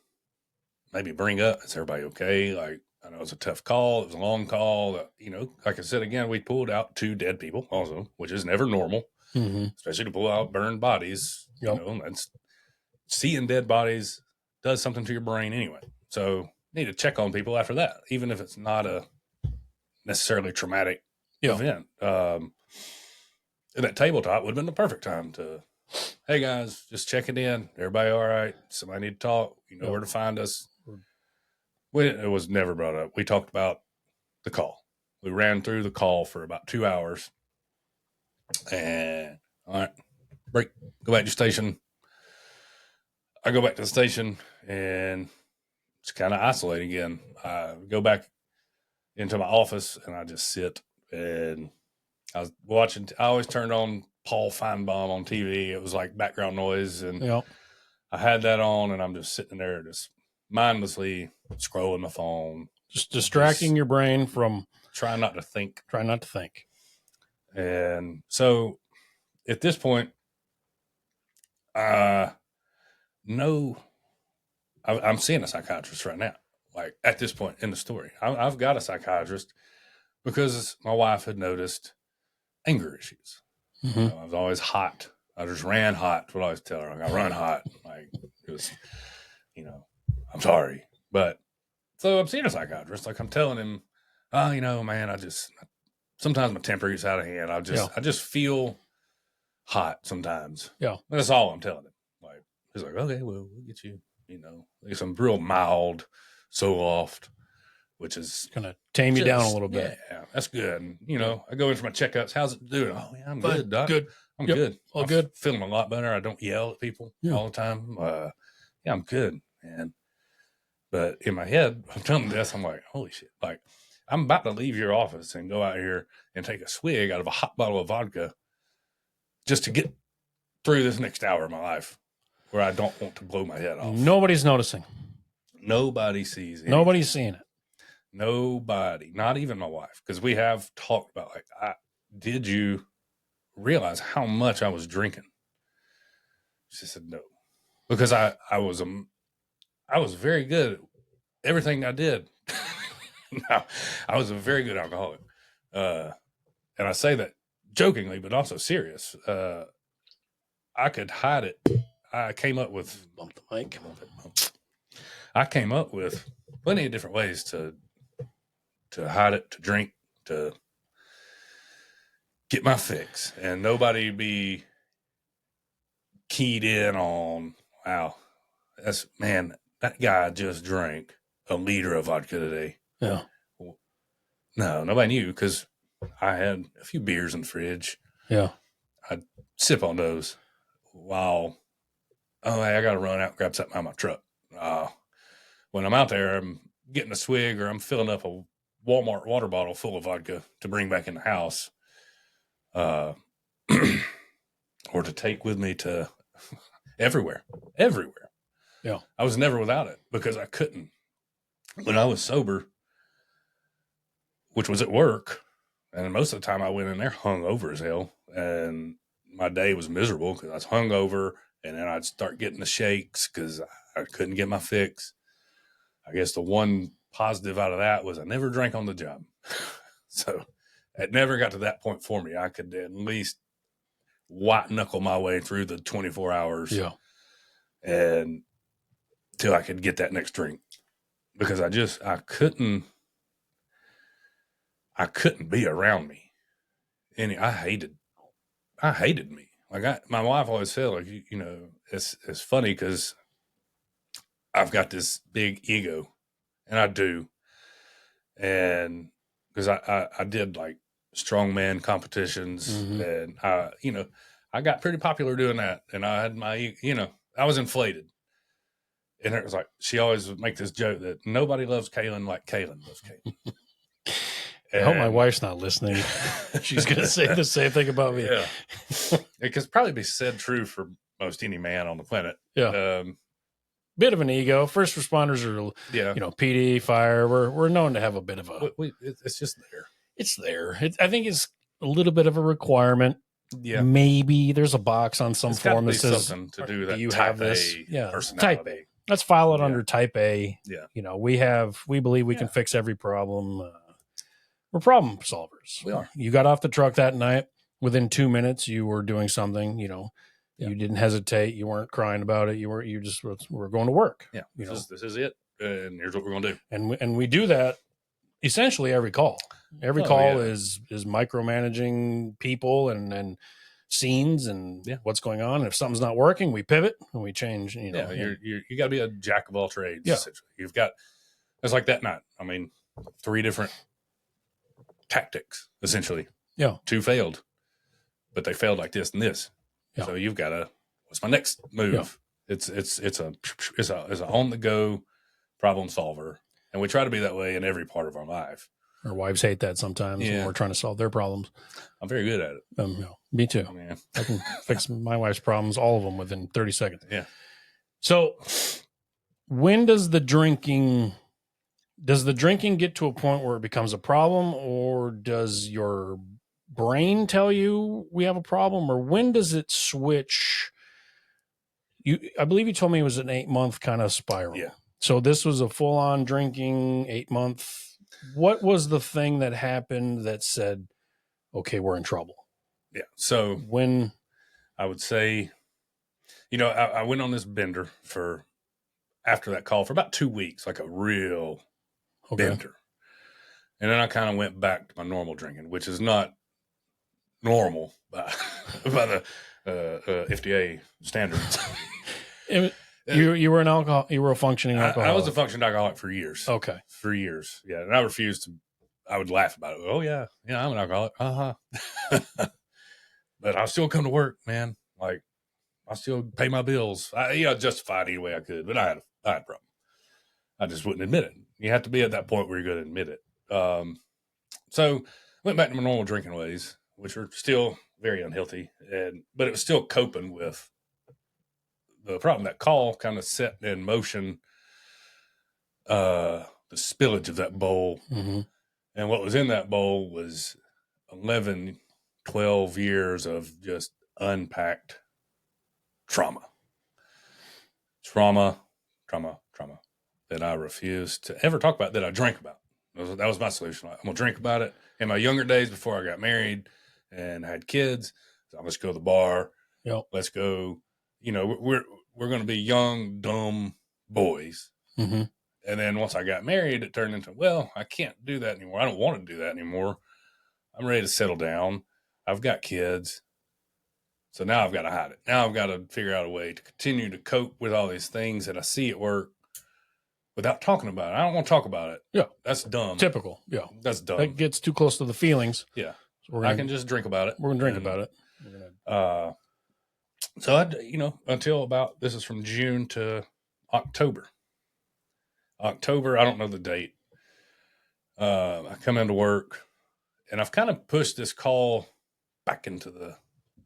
maybe bring up, is everybody okay? Like, I know it was a tough call. It was a long call. Like I said, again, we pulled out 2 dead people also, which is never normal, especially to pull out burned bodies. Yep. That's seeing dead bodies does something to your brain anyway. So you need to check on people after that, even if it's not a necessarily traumatic event. And that tabletop would have been the perfect time to, hey guys, just checking in. Everybody all right? Somebody need to talk. Where to find us. It was never brought up. We talked about the call. We ran through the call for about 2 hours. And all right, break. Go back to your station. I go back to the station and it's kind of isolating again. I go back into my office and I just sit and I was watching. I always turned on Paul Feinbaum on TV. It was like background noise. And I had that on and I'm just sitting there just mindlessly scrolling my phone. Just distracting your brain from trying not to think. And so at this point, I'm seeing a psychiatrist right now. Like at this point in the story, I've got a psychiatrist because my wife had noticed anger issues. I was always hot. I just ran hot. What I always tell her, I run hot. Like it was, I'm sorry, but so I'm seeing a psychiatrist. Like I'm telling him, man, sometimes my temper gets out of hand. I just feel hot sometimes. Yeah. That's all I'm telling him. Like, he's like, okay, well, we'll get you, like some real mild Zoloft, which is Going to tame you down a little bit. Yeah, that's good. And, I go in for my checkups. How's it doing? Oh, yeah, I'm good, Doc. Good. I'm Yep. good. All I'm good. feeling a lot better. I don't yell at people all the time. Yeah, I'm good, man. But in my head, I'm telling this, I'm like, holy shit. Like, I'm about to leave your office and go out here and take a swig out of a hot bottle of vodka just to get through this next hour of my life where I don't want to blow my head off. Nobody's noticing. Nobody sees anything. Nobody's seeing it. Nobody, not even my wife, because we have talked about, like, did you realize how much I was drinking? She said no, because I was very good at everything I did. No, I was a very good alcoholic, and I say that jokingly, but also serious. I could hide it. I came up with Bump the mic. I came up with plenty of different ways to hide it, to drink, to get my fix, and nobody be keyed in on, wow, that guy just drank a liter of vodka today. Yeah. No, nobody knew, because I had a few beers in the fridge. Yeah. I'd sip on those while, hey, I got to run out and grab something out of my truck. When I'm out there, I'm getting a swig, or I'm filling up a Walmart water bottle full of vodka to bring back in the house, or to take with me to everywhere. Yeah. I was never without it, because I couldn't. When I was sober, which was at work, and most of the time I went in there hungover as hell, and my day was miserable because I was hungover, and then I'd start getting the shakes because I couldn't get my fix. I guess the one positive out of that was I never drank on the job. So it never got to that point for me. I could at least white knuckle my way through the 24 hours. Yeah. And till I could get that next drink, because I couldn't be around me. And I hated me. Like my wife always said, like, it's funny because I've got this big ego, and I do. And because I did like strongman competitions, and I got pretty popular doing that. And I had I was inflated. And it was like, she always would make this joke that nobody loves Caylon like Caylon loves Caylon. I hope my wife's not listening. She's going to say the same thing about me. Yeah. It could probably be said true for most any man on the planet. Yeah. Bit of an ego. First responders are, PD, fire. We're known to have a bit of a. It's just there. It's there. I think it's a little bit of a requirement. Yeah. Maybe there's a box on some form that says, something to do that. You type have this. Personality. Type A. Let's file it under type A. Yeah. We believe we can fix every problem. We're problem solvers. We are. You got off the truck that night. Within 2 minutes, you were doing something, you didn't hesitate. You weren't crying about it. We're going to work. Yeah. This is it. And here's what we're going to do. And we do that essentially every call. Every call is micromanaging people and scenes and what's going on. And if something's not working, we pivot and we change. You got to be a jack of all trades. Yeah. You've got, it's like that night. I mean, 3 different tactics essentially. Yeah. 2 failed, but they failed like this and this. Yeah. So you've got what's my next move? Yeah. It's a on the go problem solver, and we try to be that way in every part of our life. Our wives hate that sometimes when we're trying to solve their problems. I'm very good at it. Me too. Oh, man. I can fix my wife's problems, all of them, within 30 seconds. Yeah. So when does the drinking get to a point where it becomes a problem, or does your brain tell you we have a problem, or when does it switch? I believe you told me it was an 8-month kind of spiral. Yeah. So this was a full-on drinking 8-month. What was the thing that happened that said, okay, we're in trouble? Yeah. So when I would say, I went on this bender after that call for about 2 weeks, like a real bender. And then I kind of went back to my normal drinking, which is not normal by FDA standards. You were you were a functioning alcoholic. I was a functioning alcoholic for years. Okay. For years. Yeah. And I refused to, I would laugh about it. Oh yeah. Yeah. I'm an alcoholic. But I still come to work, man. Like I still pay my bills. I justified any way I could, but I had a problem. I just wouldn't admit it. You have to be at that point where you're going to admit it. So I went back to my normal drinking ways, which are still very unhealthy, but it was still coping with the problem. That call kind of set in motion the spillage of that bowl. Mm-hmm. And what was in that bowl was 11, 12 years of just unpacked trauma that I refused to ever talk about, that I drank about. That was my solution. I'm going to drink about it. In my younger days, before I got married and had kids, let's go to the bar. Yep. Let's go. We're going to be young, dumb boys. Mm-hmm. And then once I got married, it turned into, well, I can't do that anymore. I don't want to do that anymore. I'm ready to settle down. I've got kids. So now I've got to hide it. Now I've got to figure out a way to continue to cope with all these things that I see at work without talking about it. I don't want to talk about it. Yeah. That's dumb. Typical. Yeah. That's dumb. That gets too close to the feelings. Yeah. So I can just drink about it. We're going to drink about it. So until about, this is from June to October. I don't know the date. I come into work and I've kind of pushed this call back into the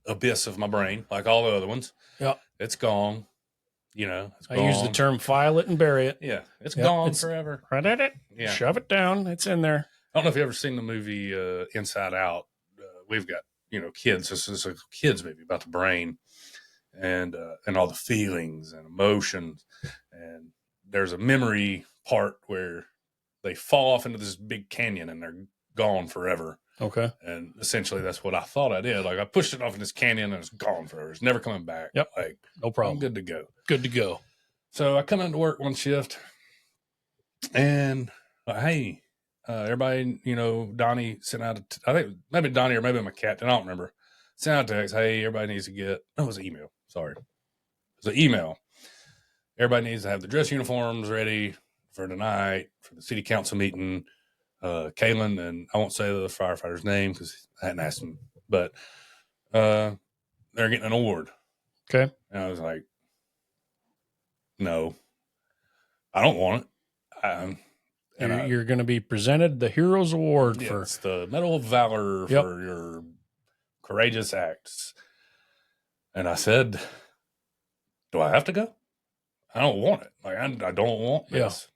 abyss of my brain, like all the other ones. Yeah. It's gone. It's gone. I use the term file it and bury it. Yeah. It's gone forever. Right at it. Yeah. Shove it down. It's in there. I don't know if you've ever seen the movie Inside Out. We've got, kids. This is a kid's movie about the brain and all the feelings and emotions. And there's a memory part where they fall off into this big canyon and they're gone forever. Okay. And essentially that's what I thought I did. Like I pushed it off in this canyon and it's gone forever. It's never coming back. Yep. Like no problem. I'm good to go. Good to go. So I come into work one shift and hey, everybody, Donnie sent out, I think maybe Donnie or maybe my captain, I don't remember. Sent out a text, hey, everybody needs to it was an email. Sorry. It was an email. Everybody needs to have the dress uniforms ready for tonight, for the city council meeting. Caylon, and I won't say the firefighter's name because I hadn't asked him, but they're getting an award. Okay. And I was like, no, I don't want it. You're going to be presented the Heroes Award for it's the Medal of Valor for your courageous acts. And I said, do I have to go? I don't want it. Like I don't want this.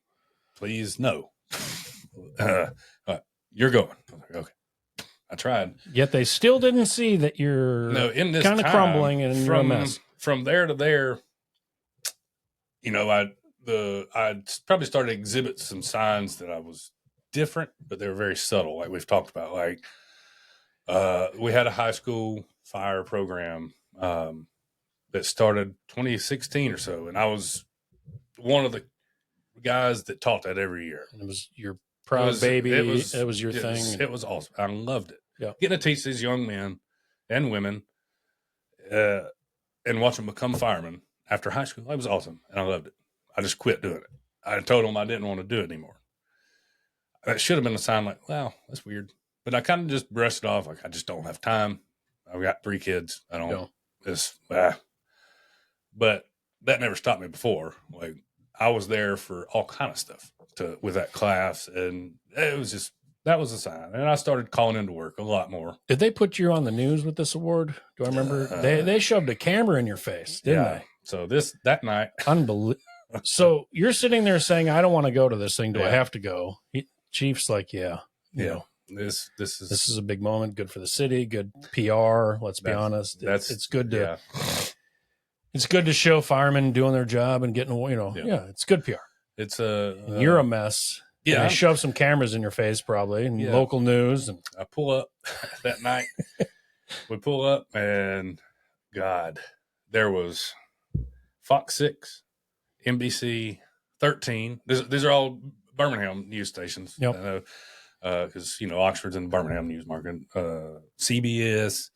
Please, no. You're going. I was like, okay. I tried. Yet they still didn't see that you're in this kind of crumbling and you're a mess. From there to there, I probably started to exhibit some signs that I was different, but they were very subtle, like we've talked about. Like we had a high school fire program that started 2016 or so, and I was one of the guys that taught that every year. And it was your proud baby. It was your thing. It was awesome. I loved it. Yeah. Getting to teach these young men and women and watch them become firemen after high school. It was awesome. And I loved it. I just quit doing it. I told them I didn't want to do it anymore. That should have been a sign like, wow, that's weird. But I kind of just brushed it off. Like, I just don't have time. I've got 3 kids. I don't, but that never stopped me before. Like, I was there for all kind of stuff with that class. And it was just, that was a sign. And I started calling into work a lot more. Did they put you on the news with this award? Do I remember? They shoved a camera in your face, didn't they? So that night. Unbelievable. So you're sitting there saying, I don't want to go to this thing. Do I have to go? Chief's like, you know, this is a big moment. Good for the city. Good PR. Let's be honest. It's good to, it's good to show firemen doing their job and getting, it's good PR. It's you're a mess. Yeah. They shove some cameras in your face probably and local news. And I pull up that night. We pull up and God, there was Fox 6, NBC 13. These are all Birmingham news stations. Yep. Because Oxford's in the Birmingham news market. CBS,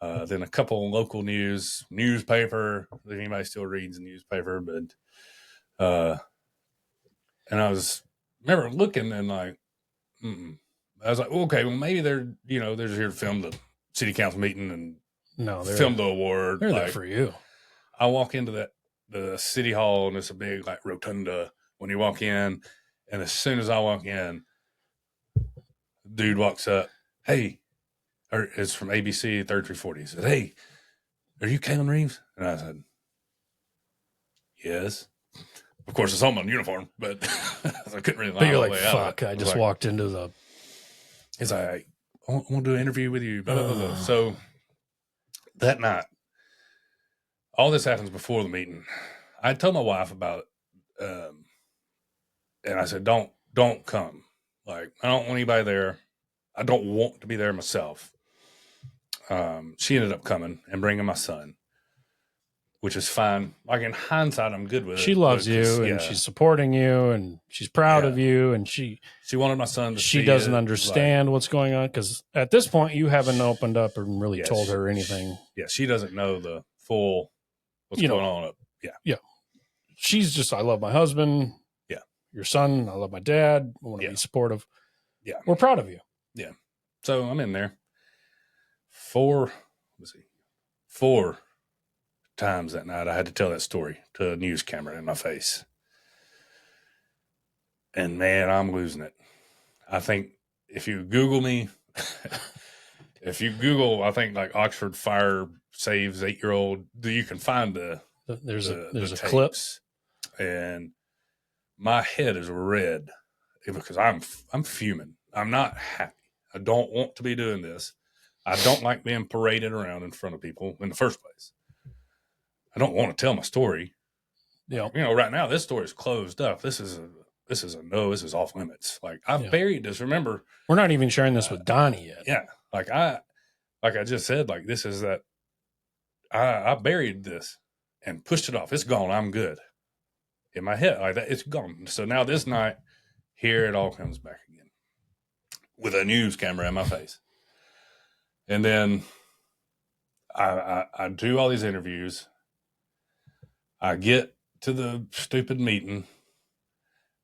Then a couple of local newspaper, if anybody still reads the newspaper, but, and I remember looking and like, I was like, okay, well, maybe they're just here to film the city council meeting and film the award. They're there for you. I walk into the city hall, and it's a big like rotunda when you walk in. And as soon as I walk in, dude walks up, hey, or it's from ABC 3340. He said, hey, are you Caylon Reeves? And I said, yes. Of course, it's on my uniform, but I couldn't really lie. But you're like, fuck, I just walked into the. He's like, I want to do an interview with you. Blah, blah, blah. So that night, all this happens before the meeting. I told my wife about it, and I said, don't come. Like, I don't want anybody there. I don't want to be there myself. She ended up coming and bringing my son, which is fine. Like, in hindsight, I'm good with it. She loves you, and she's supporting you, and she's proud of you, and she wanted my son to see She doesn't understand what's going on, because at this point, you haven't opened up and really told her anything. She doesn't know the full what's going on. Yeah. She's just, I love my husband. Yeah. Your son, I love my dad. I want to be supportive. Yeah. We're proud of you. Yeah. So I'm in there. 4 times that night I had to tell that story to a news camera in my face. And man, I'm losing it. I think if you Google me, I think like Oxford fire saves 8-year-old, you can find there's a tapes. clip. And my head is red because I'm fuming. I'm not happy. I don't want to be doing this. I don't like being paraded around in front of people in the first place. I don't want to tell my story. Yeah. Right now this story is closed up. This is off limits. Like, I've buried this. Remember, we're not even sharing this with Donnie yet. Yeah. Like I just said, like, this is that I buried this and pushed it off. It's gone. I'm good. In my head, like that, it's gone. So now this night, here it all comes back again with a news camera in my face. And then I do all these interviews. I get to the stupid meeting.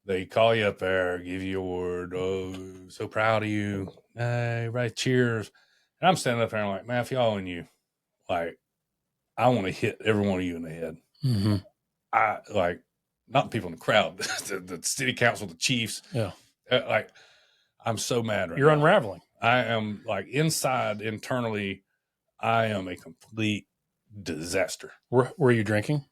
They call you up there, give you a word. Oh, so proud of you. Hey, right, cheers. And I'm standing up there and I'm like, man, if y'all and you, like, I want to hit every one of you in the head. Mm-hmm. I like, not people in the crowd, the city council, the chiefs. Yeah. Like, I'm so mad right You're now. unraveling. I am, like, internally, I am a complete disaster. Were you drinking?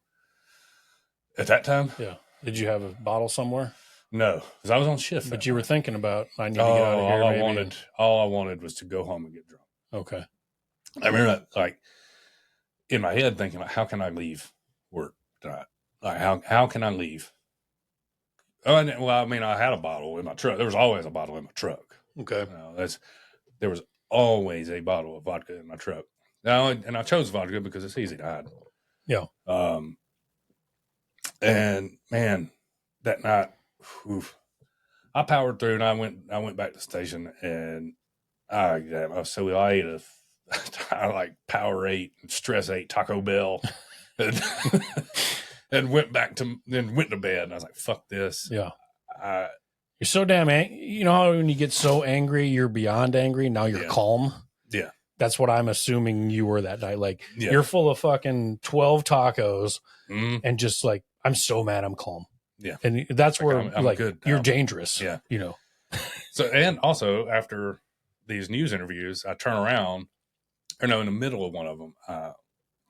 At that time? Yeah. Did you have a bottle somewhere? No, because I was on shift. But you were thinking about, I need to get out of here. All I wanted was to go home and get drunk. Okay. I remember that, like, in my head thinking, like, how can I leave work tonight? Like, how can I leave? Oh, I mean, I had a bottle in my truck. There was always a bottle in my truck. Okay. There was always a bottle of vodka in my truck. Now, and I chose vodka because it's easy to hide. Yeah. And man, that night, I powered through, and I went back to the station, and I ate I like power ate and stress ate Taco Bell, and went to bed, and I was like, fuck this. Yeah. You're so damn angry. You know how when you get so angry, you're beyond angry. Now you're calm. Yeah. That's what I'm assuming you were that night. Like, you're full of fucking 12 tacos and just like, I'm so mad I'm calm. Yeah. And that's where I'm like good. you're dangerous. Yeah. So, and also after these news interviews, I turn around, in the middle of one of them,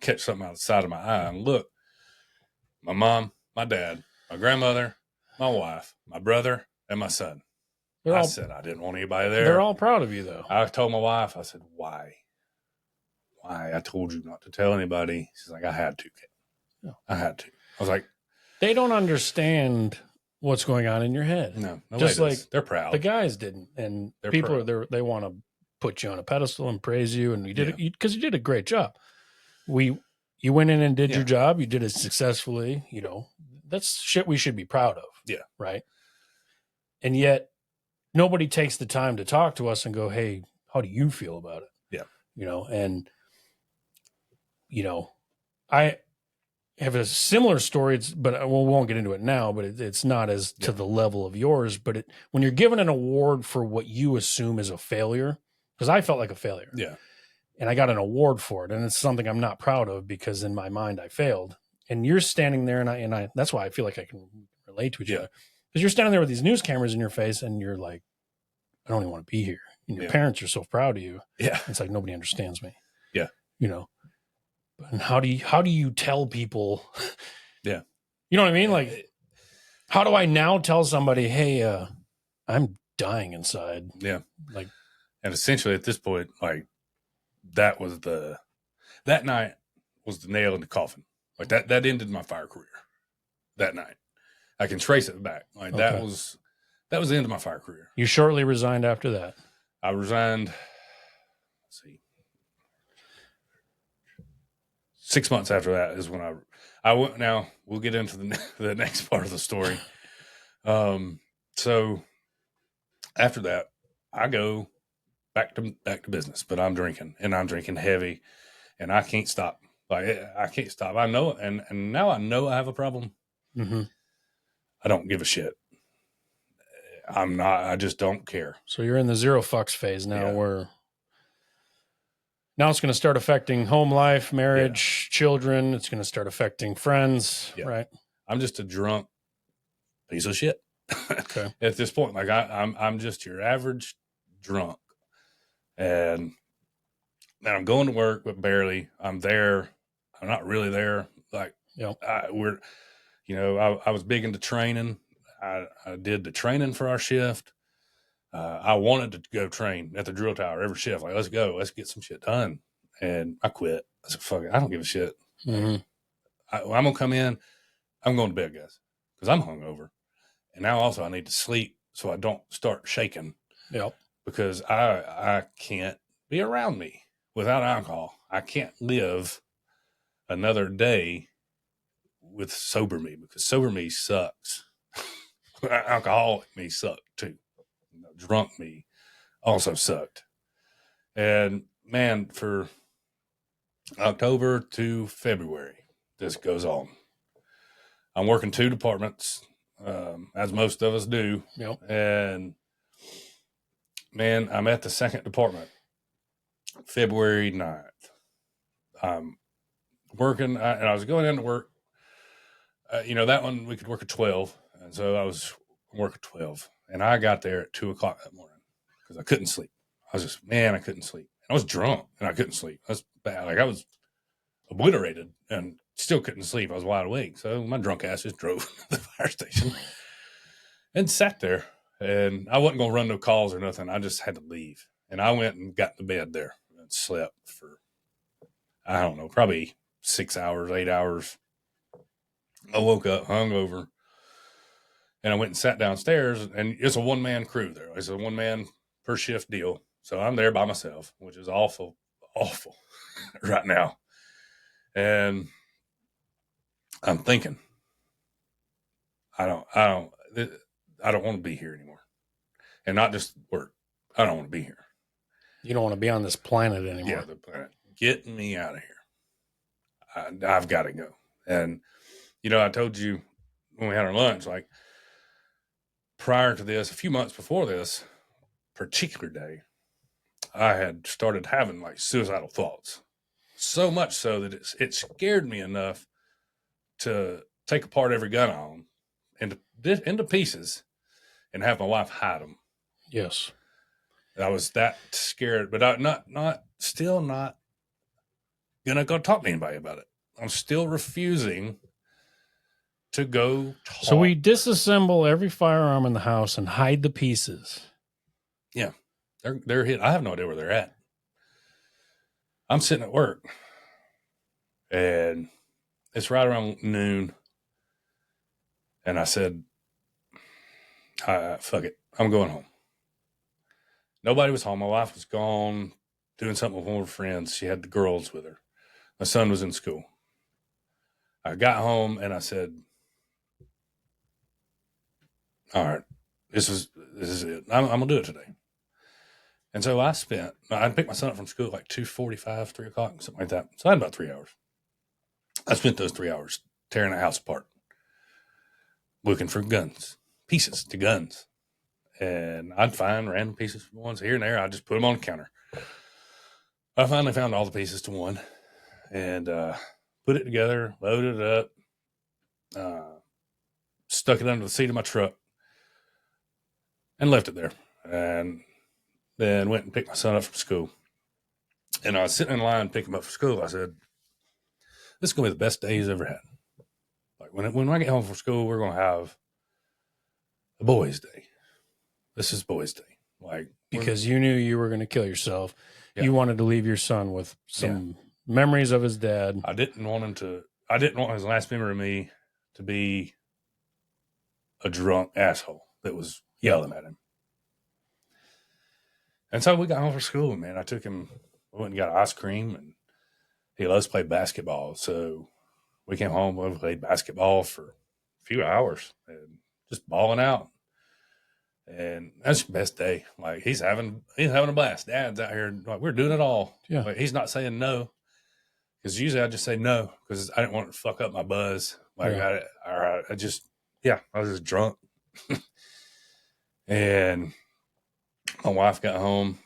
catch something out the side of my eye and look. My mom, my dad, my grandmother, my wife, my brother, and my son. I said I didn't want anybody there. They're all proud of you, though. I told my wife, I said, why? I told you not to tell anybody. She's like, I had to. No. I had to. I was like, they don't understand what's going on in your head. No, just like they're proud. The guys didn't, and people are there. They want to put you on a pedestal and praise you, and you did it because you did a great job. You went in and did your job. You did it successfully. That's shit we should be proud of. Yeah. Right. And yet nobody takes the time to talk to us and go, hey, how do you feel about it? Yeah. And I have a similar story, but we won't get into it now, but it's not as to the level of yours, but when you're given an award for what you assume is a failure, because I felt like a failure. Yeah. And I got an award for it. And it's something I'm not proud of because in my mind I failed. And you're standing there and I that's why I feel like I can relate to each other. Because you're standing there with these news cameras in your face and you're like, I don't even want to be here. And your parents are so proud of you. Yeah. It's like nobody understands me. Yeah. And how do you tell people? Yeah. You know what I mean? Like, how do I now tell somebody, hey, I'm dying inside? Yeah. Like, and essentially at this point, like that night was the nail in the coffin. Like that ended my fire career that night. I can trace it back. Like that was the end of my fire career. You shortly resigned after that. I resigned. Let's see. 6 months after that is when I went. Now we'll get into the next part of the story. So after that, I go back to business, but I'm drinking heavy, and I can't stop. Like I can't stop. I know it, and now I know I have a problem. Mm-hmm. I don't give a shit. I'm not. I just don't care. So you're in the zero fucks phase now, where now it's going to start affecting home life, marriage, children. It's going to start affecting friends, right? I'm just a drunk piece of shit. Okay. At this point, like I'm just your average drunk, and then I'm going to work, but barely. I'm there. I'm not really there. Like I was big into training. I did the training for our shift. I wanted to go train at the drill tower every shift. Like, let's go. Let's get some shit done. And I quit. I said, fuck it. I don't give a shit. Mm-hmm. I'm going to come in. I'm going to bed, guys, because I'm hungover. And now also I need to sleep so I don't start shaking. Yep. Because I can't be around me without alcohol. I can't live another day with sober me, because sober me sucks. Alcoholic me sucked too. Drunk me also sucked. And man, for October to February, this goes on. I'm working 2 departments, as most of us do. Yep. And man, I'm at the second department, February 9th. I'm working, and I was going into work. That one we could work at 12. And so I was working 12. And I got there at 2:00 that morning because I couldn't sleep. I couldn't sleep. I was drunk and I couldn't sleep. That's bad. Like I was obliterated and still couldn't sleep. I was wide awake. So my drunk ass just drove to the fire station and sat there. And I wasn't going to run no calls or nothing. I just had to leave. And I went and got to bed there and slept for, I don't know, probably 6 hours, 8 hours. I woke up hungover. And I went and sat downstairs, and it's a one-man crew there. It's a one-man per shift deal. So I'm there by myself, which is awful right now. And I'm thinking, I don't want to be here anymore. And not just work. I don't want to be here. You don't want to be on this planet anymore. Yeah, the planet. Get me out of here. I've got to go. And, I told you when we had our lunch, like, prior to this, a few months before this particular day, I had started having like suicidal thoughts. So much so that it scared me enough to take apart every gun I own into pieces and have my wife hide them. Yes. I was that scared, but I'm still not gonna go talk to anybody about it. I'm still refusing to go talk. So we disassemble every firearm in the house and hide the pieces. Yeah. They're hid. I have no idea where they're at. I'm sitting at work and it's right around noon. And I said, fuck it. I'm going home. Nobody was home. My wife was gone doing something with one of her friends. She had the girls with her. My son was in school. I got home and I said, all right, this is it. I'm going to do it today. And so I picked my son up from school at like 2:45, 3:00, something like that. So I had about 3 hours. I spent those 3 hours tearing the house apart, looking for guns, pieces to guns. And I'd find random pieces, ones here and there. I'd just put them on the counter. I finally found all the pieces to one and put it together, loaded it up, stuck it under the seat of my truck, and left it there. And then went and picked my son up from school. And I was sitting in line picking him up from school. I said, this is going to be the best day he's ever had. Like when I get home from school, we're going to have a boys' day. This is boys' day. Like, because you knew you were going to kill yourself. Yeah. You wanted to leave your son with some memories of his dad. I didn't want his last memory of me to be a drunk asshole that was yelling at him. And so we got home from school, man. I took him, we went and got ice cream, and he loves to play basketball. So we came home, we played basketball for a few hours and just balling out. And that's the best day. Like he's having a blast. Dad's out here, like we're doing it all. Yeah. Like, he's not saying no. Because usually I just say no because I didn't want it to fuck up my buzz. Like I was just drunk. And my wife got home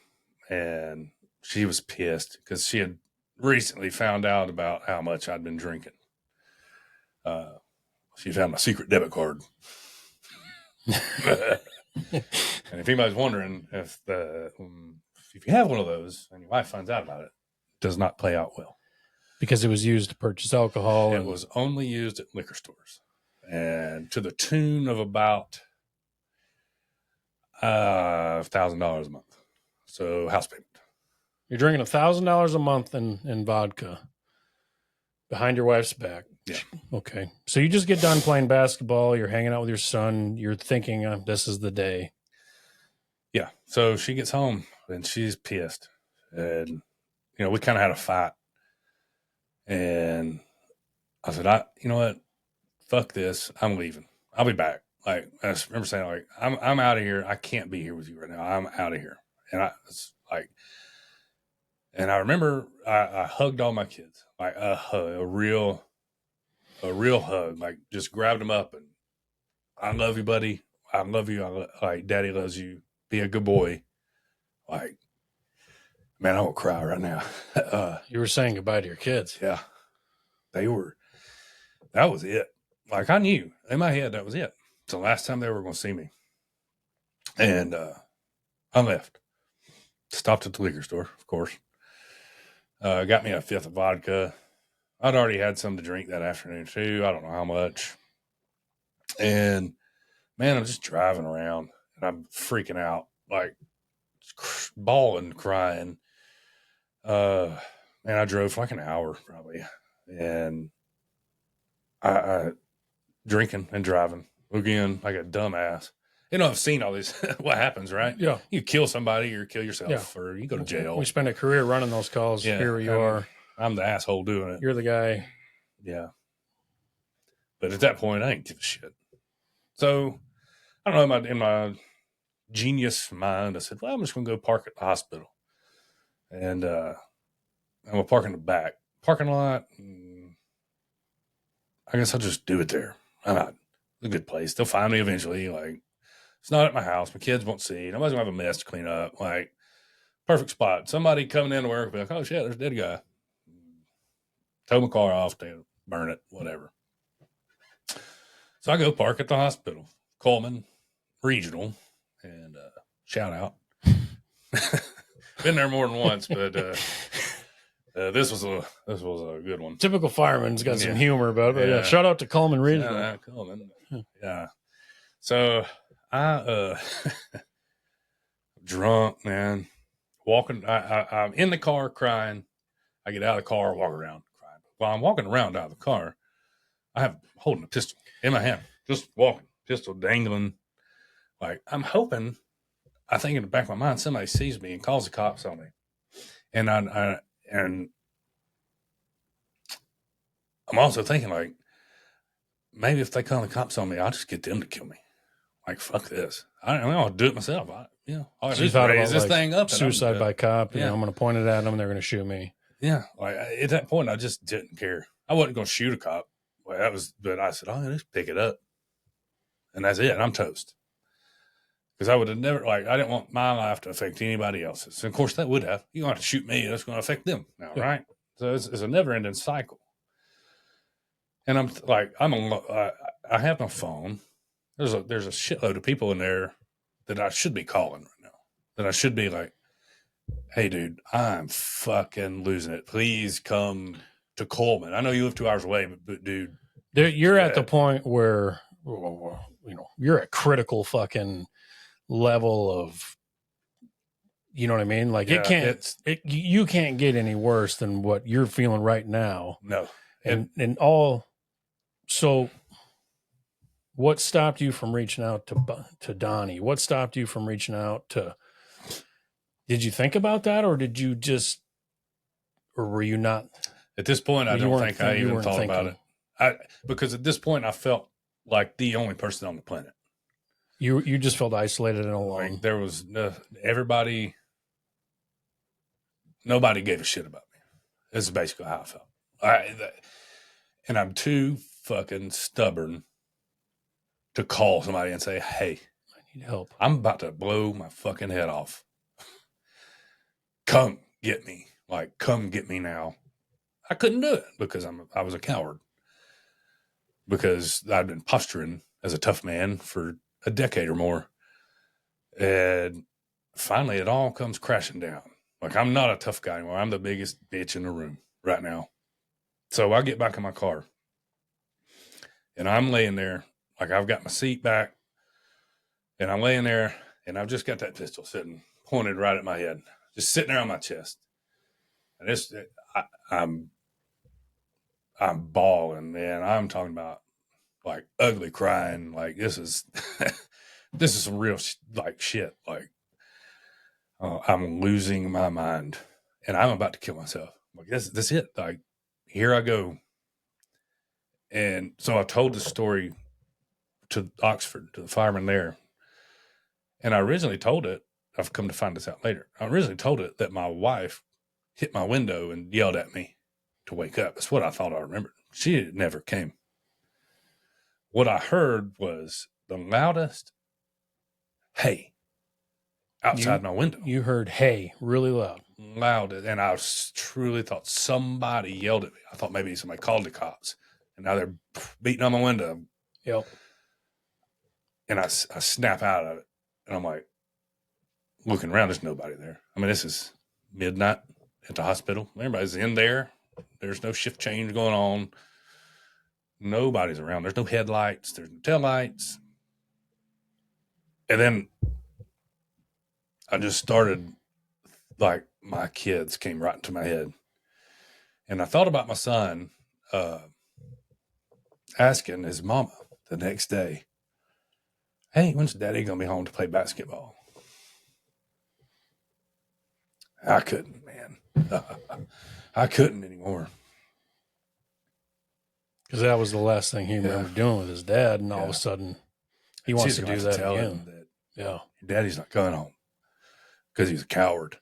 and she was pissed because she had recently found out about how much I'd been drinking. She found my secret debit card. And if anybody's wondering if you have one of those and your wife finds out about it, it does not play out well. Because it was used to purchase alcohol. It was only used at liquor stores. And to the tune of about $1,000 a month. So house payment. You're drinking $1,000 a month in vodka behind your wife's back. Yeah. Okay. So you just get done playing basketball. You're hanging out with your son. You're thinking, this is the day. Yeah. So she gets home and she's pissed. And, we kind of had a fight. And I said, you know what? Fuck this. I'm leaving. I'll be back. Like, I just remember saying, like, I'm out of here. I can't be here with you right now. I'm out of here. And I remember I hugged all my kids, like a hug, a real hug, like just grabbed them up and I love you, buddy. I love you. Like daddy loves you. Be a good boy. Like, man, I will cry right now. You were saying goodbye to your kids. Yeah, that was it. Like I knew in my head, that was it. It's the last time they were going to see me. And I left. Stopped at the liquor store, of course. Got me a fifth of vodka. I'd already had some to drink that afternoon too. I don't know how much. And man, I'm just driving around and I'm freaking out, like bawling, crying. Man, I drove for like an hour probably. And I drinking and driving again like a dumbass. I've seen all these, what happens, right? Yeah. You kill somebody or kill yourself or you go to jail. We spend a career running those calls. Yeah, Here you are. I'm the asshole doing it. You're the guy. Yeah. But at that point, I didn't give a shit. So, I don't know, in my genius mind, I said, well, I'm just going to go park at the hospital. And I'm going to park in the back parking lot. I guess I'll just do it there. I'm not. It's a good place. They'll find me eventually. Like, it's not at my house. My kids won't see. Nobody's going to have a mess to clean up. Like, perfect spot. Somebody coming in to work will be like, oh, shit, there's a dead guy. Tow my car off, burn it, whatever. So I go park at the hospital, Coleman Regional, and shout out. Been there more than once, but this was a good one. Typical fireman's got some humor about it. But shout out to Coleman Regional. Coleman. Yeah. So I drunk, man, walking. I'm in the car crying. I get out of the car, walk around crying. While I'm walking around out of the car, I have holding a pistol in my hand, just walking, pistol dangling. Like I'm hoping, I think in the back of my mind, somebody sees me and calls the cops on me. And I'm also thinking like, maybe if they call the cops on me, I'll just get them to kill me. Like, fuck this. I'll do it myself. I'll just raise this thing up. Suicide by cop. I'm going to point it at them and they're going to shoot me. Yeah. Like at that point, I just didn't care. I wasn't going to shoot a cop. Well, but I said, oh, just pick it up. And that's it. I'm toast. Because I would have never, I didn't want my life to affect anybody else's. And of course, that would have. You don't have to shoot me. That's going to affect them now, right? So it's a never ending cycle. And I'm like, I have my phone. There's a shitload of people in there that I should be calling right now. That I should be like, hey, dude, I'm fucking losing it. Please come to Coleman. I know you live 2 hours away, but dude. You're at the point where, you're at critical fucking level of, you know what I mean? Like you can't get any worse than what you're feeling right now. No. So what stopped you from reaching out to Donnie? What stopped you from reaching out did you think about that, or did you just, or were you not? At this point, I don't think I even thought about it. Because at this point, I felt like the only person on the planet. You just felt isolated and alone. Like there was nobody gave a shit about me. This is basically how I felt. And I'm too fucking stubborn to call somebody and say, hey, I need help. I'm about to blow my fucking head off. Come get me. Like, come get me now. I couldn't do it because I was a coward. Because I'd been posturing as a tough man for a decade or more. And finally, it all comes crashing down. Like, I'm not a tough guy anymore. I'm the biggest bitch in the room right now. So I get back in my car. And I'm laying there. Like, I've got my seat back. And I'm laying there. And I've just got that pistol sitting, pointed right at my head. Just sitting there on my chest. And I'm bawling, man. I'm talking about like ugly crying. Like this is some real shit. Like I'm losing my mind, and I'm about to kill myself. Like that's it. Like here I go. And so I told the story to Oxford, to the fireman there, and I originally told it. I've come to find this out later. I originally told it that my wife hit my window and yelled at me to wake up. That's what I thought I remembered. She never came. What I heard was the loudest hey outside my window. You heard hey really loud. Loud. And I truly thought somebody yelled at me. I thought maybe somebody called the cops. And now they're beating on my window. Yep. And I snap out of it. And I'm like, looking around, there's nobody there. I mean, this is midnight at the hospital. Everybody's in there. There's no shift change going on. Nobody's around. There's no headlights. There's no taillights. And then I just started, like, my kids came right into my head. And I thought about my son asking his mama the next day, hey, when's daddy going to be home to play basketball? I couldn't, man. I couldn't anymore. Because that was the last thing he remembered doing with his dad, and all of a sudden he wants to do that again. Your daddy's not coming home because he's a coward.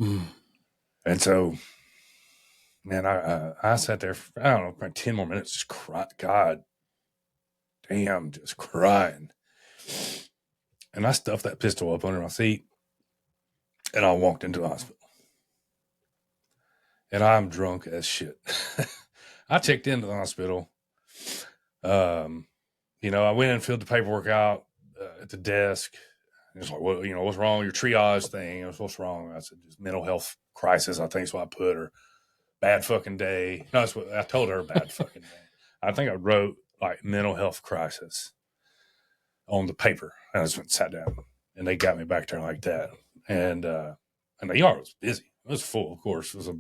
Mm. And so, man, I sat there for, I don't know, probably 10 more minutes, just crying. God damn, just crying. And I stuffed that pistol up under my seat, and I walked into the hospital. And I'm drunk as shit. I checked into the hospital. I went and filled the paperwork out at the desk. It's like, well, what's wrong with your triage thing? What's wrong? I said, just mental health crisis, I think is what I put, or bad fucking day. No, that's what I told her, bad fucking day. I think I wrote like mental health crisis on the paper. I just went and sat down, and they got me back there like that. And the yard was busy. It was full, of course. It was a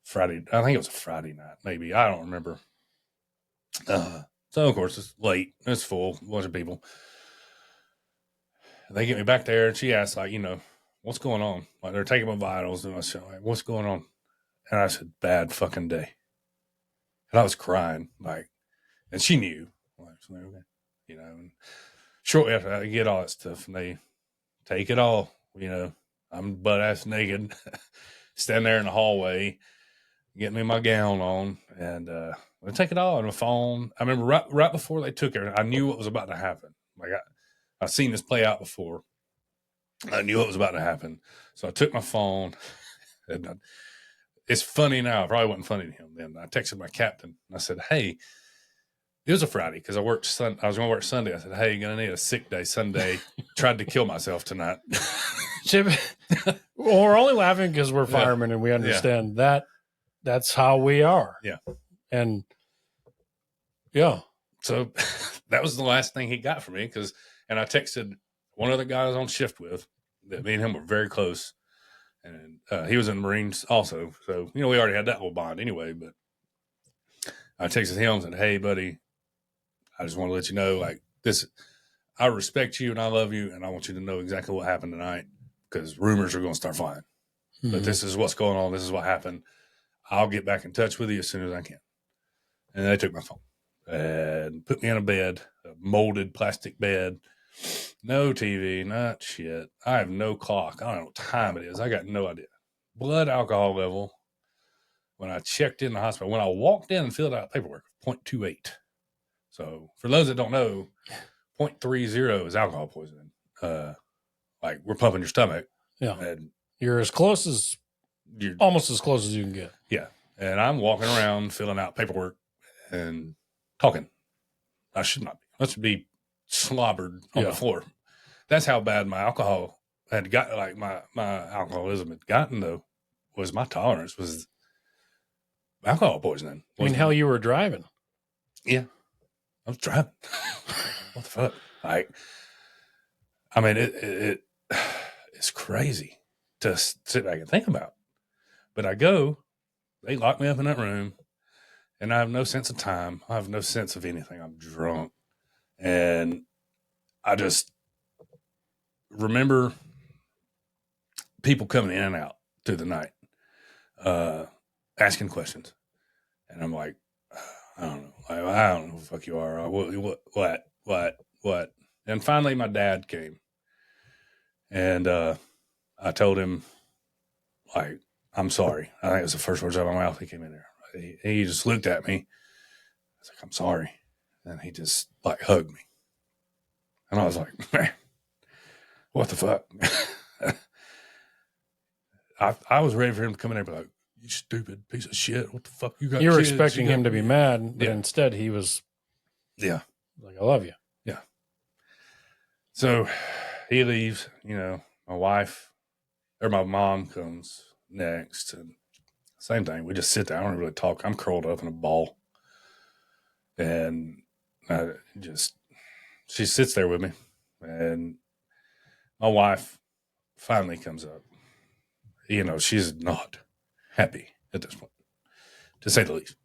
Friday. I think it was a Friday night, maybe. I don't remember. So, of course, it's late. It's full. A bunch of people. They get me back there, and she asked, like, what's going on? Like, they're taking my vitals. And I said, like, what's going on? And I said, bad fucking day. And I was crying, like, and she knew. Like, okay. And shortly after I get all that stuff, and they take it all, I'm butt-ass naked, standing there in the hallway. getting me my gown on, and I take it all on my phone. I remember right before they took it, I knew what was about to happen. Like I've seen this play out before. I knew what was about to happen, so I took my phone, and it's funny now. It probably wasn't funny to him then. I texted my captain. And I said, "Hey." It was a Friday because I was going to work Sunday. I said, "Hey, you're gonna need a sick day Sunday." Tried to kill myself tonight. Chip, well, we're only laughing because we're firemen and we understand that that's how we are. Yeah. And yeah. So that was the last thing he got from me and I texted one other guy I was on shift with that me and him were very close. And he was in the Marines also. So, we already had that little bond anyway, but I texted him and said, "Hey, buddy, I just want to let you know, like this, I respect you and I love you. And I want you to know exactly what happened tonight because rumors are going to start flying. Mm-hmm. But this is what's going on. This is what happened. I'll get back in touch with you as soon as I can." And they took my phone and put me in a bed, a molded plastic bed, no TV, not shit. I have no clock. I don't know what time it is. I got no idea. Blood alcohol level. When I checked in the hospital, when I walked in and filled out paperwork, 0.28. So for those that don't know, 0.30 is alcohol poisoning. Like we're pumping your stomach. Yeah. And you're almost as close as you can get. Yeah. And I'm walking around filling out paperwork and talking. I should not be. I should be slobbered on the floor. That's how bad my alcohol had got. Like my alcoholism had gotten though, was my tolerance was alcohol poisoning. I mean, hell, you were driving. Yeah. I was driving. What the fuck? Like, I mean, it's crazy to sit back and think about. But I go, they lock me up in that room, and I have no sense of time. I have no sense of anything. I'm drunk. And I just remember people coming in and out through the night, asking questions. And I'm like, I don't know. I don't know who the fuck you are. What? And finally, my dad came. And I told him, like, I'm sorry. I think it was the first words out of my mouth. He came in there. He just looked at me. I was like, "I'm sorry." And he just, like, hugged me. And I was like, "Man, what the fuck?" I was ready for him to come in there and be like, "You stupid piece of shit. What the fuck? You got You were kids, expecting him to be mad, but instead he was like, "I love you." Yeah. So he leaves, my wife or my mom comes next. And same thing. We just sit there. I don't really talk. I'm curled up in a ball. And she sits there with me. And my wife finally comes up. She's not happy at this point, to say the least.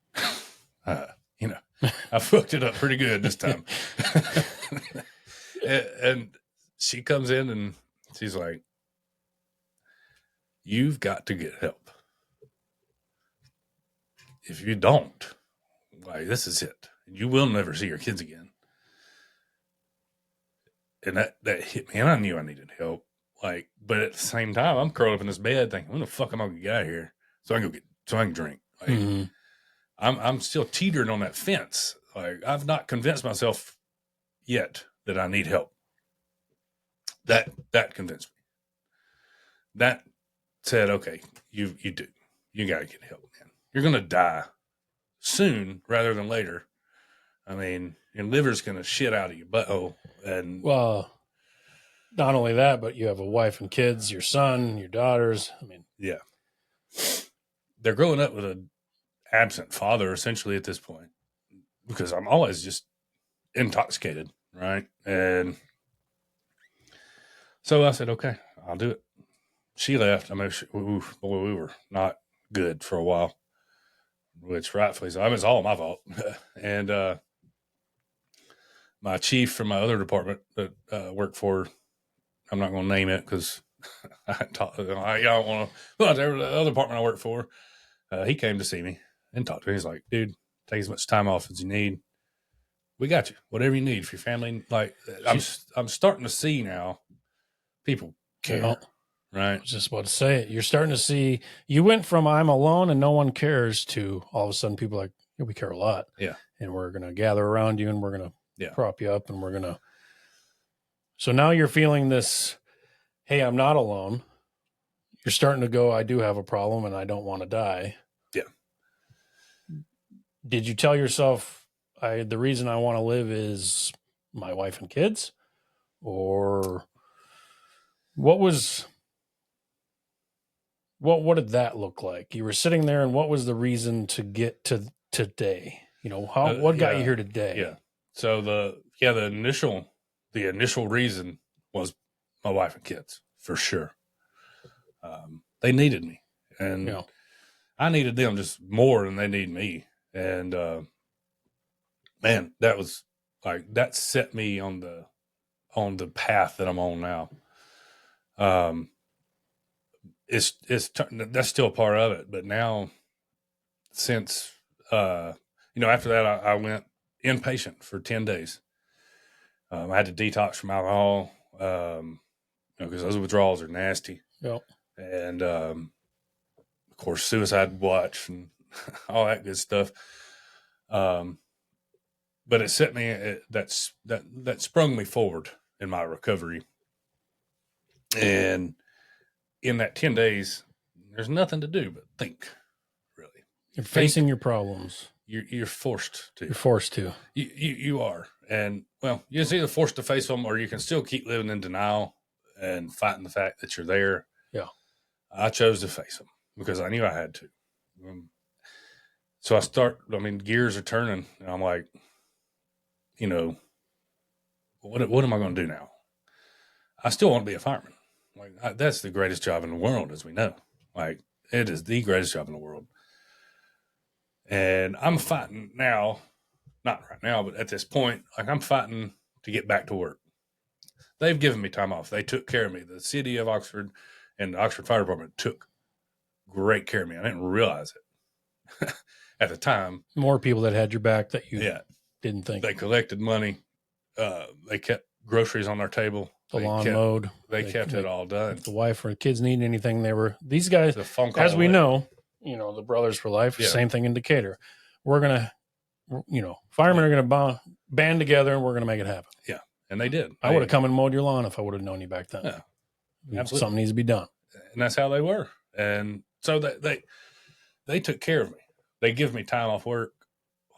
I fucked it up pretty good this time. and she comes in and she's like, "You've got to get help. If you don't, like, this is it. You will never see your kids again." And that hit me, and I knew I needed help. Like, but at the same time, I'm curled up in this bed thinking, "When the fuck am I gonna get out of here so I can drink?" Like, mm-hmm. I'm still teetering on that fence. Like, I've not convinced myself yet that I need help. That convinced me. That said, okay, you do. You got to get help, man. You're gonna die soon rather than later. I mean, your liver's gonna shit out of your butthole. And well, not only that, but you have a wife and kids, your son, your daughters. I mean, yeah, they're growing up with an absent father essentially at this point, because I'm always just intoxicated, right? And so I said, "Okay, I'll do it." She left. I mean, we were not good for a while, which rightfully so. I mean, it's all my fault. And my chief from my other department that I work for, I'm not going to name it because I don't want to. But the other department I work for, he came to see me and talked to me. He's like, "Dude, take as much time off as you need. We got you. Whatever you need for your family." Like, I'm starting to see now people care, Right. I was just about to say it. You're starting to see, you went from I'm alone and no one cares to all of a sudden people are like, yeah, we care a lot. Yeah. And we're going to gather around you and we're going to Yeah. prop you up and we're going to. So now you're feeling this, hey, I'm not alone. You're starting to go, I do have a problem and I don't want to die. Yeah. Did you tell yourself, the reason I want to live is my wife and kids? Or what did that look like? You were sitting there and what was the reason to get to today? You know, what got you here today? Yeah. So the initial reason was my wife and kids, for sure. They needed me, and I needed them just more than they need me. And man, that was like that set me on the path that I'm on now. That's still a part of it, but now since after that I went inpatient for 10 days. I had to detox from alcohol because those withdrawals are nasty. Yep. And of course suicide watch and all that good stuff. But it set me that sprung me forward in my recovery. And in that 10 days, there's nothing to do but think. Really, you're facing your problems. You're forced to. You're forced to. You are, and well, you're either forced to face them, or you can still keep living in denial and fighting the fact that you're there. Yeah, I chose to face them because I knew I had to. So gears are turning, and I'm like, what am I going to do now? I still want to be a fireman. Like that's the greatest job in the world, as we know. Like it is the greatest job in the world. And I'm fighting now, not right now, but at this point, like I'm fighting to get back to work. They've given me time off. They took care of me. The city of Oxford and the Oxford Fire Department took great care of me. I didn't realize it at the time. More people that had your back that you didn't think. They collected money. They kept groceries on our table. The lawn mowed. They kept it all done. If the wife or the kids needed anything, these guys, as we know, the Brothers for Life, same thing in Decatur. We're going to, firemen are going to band together and we're going to make it happen. Yeah. And they did. I would have come and mowed your lawn if I would have known you back then. Yeah. Absolutely. Something needs to be done. And that's how they were. And so they took care of me. They give me time off work,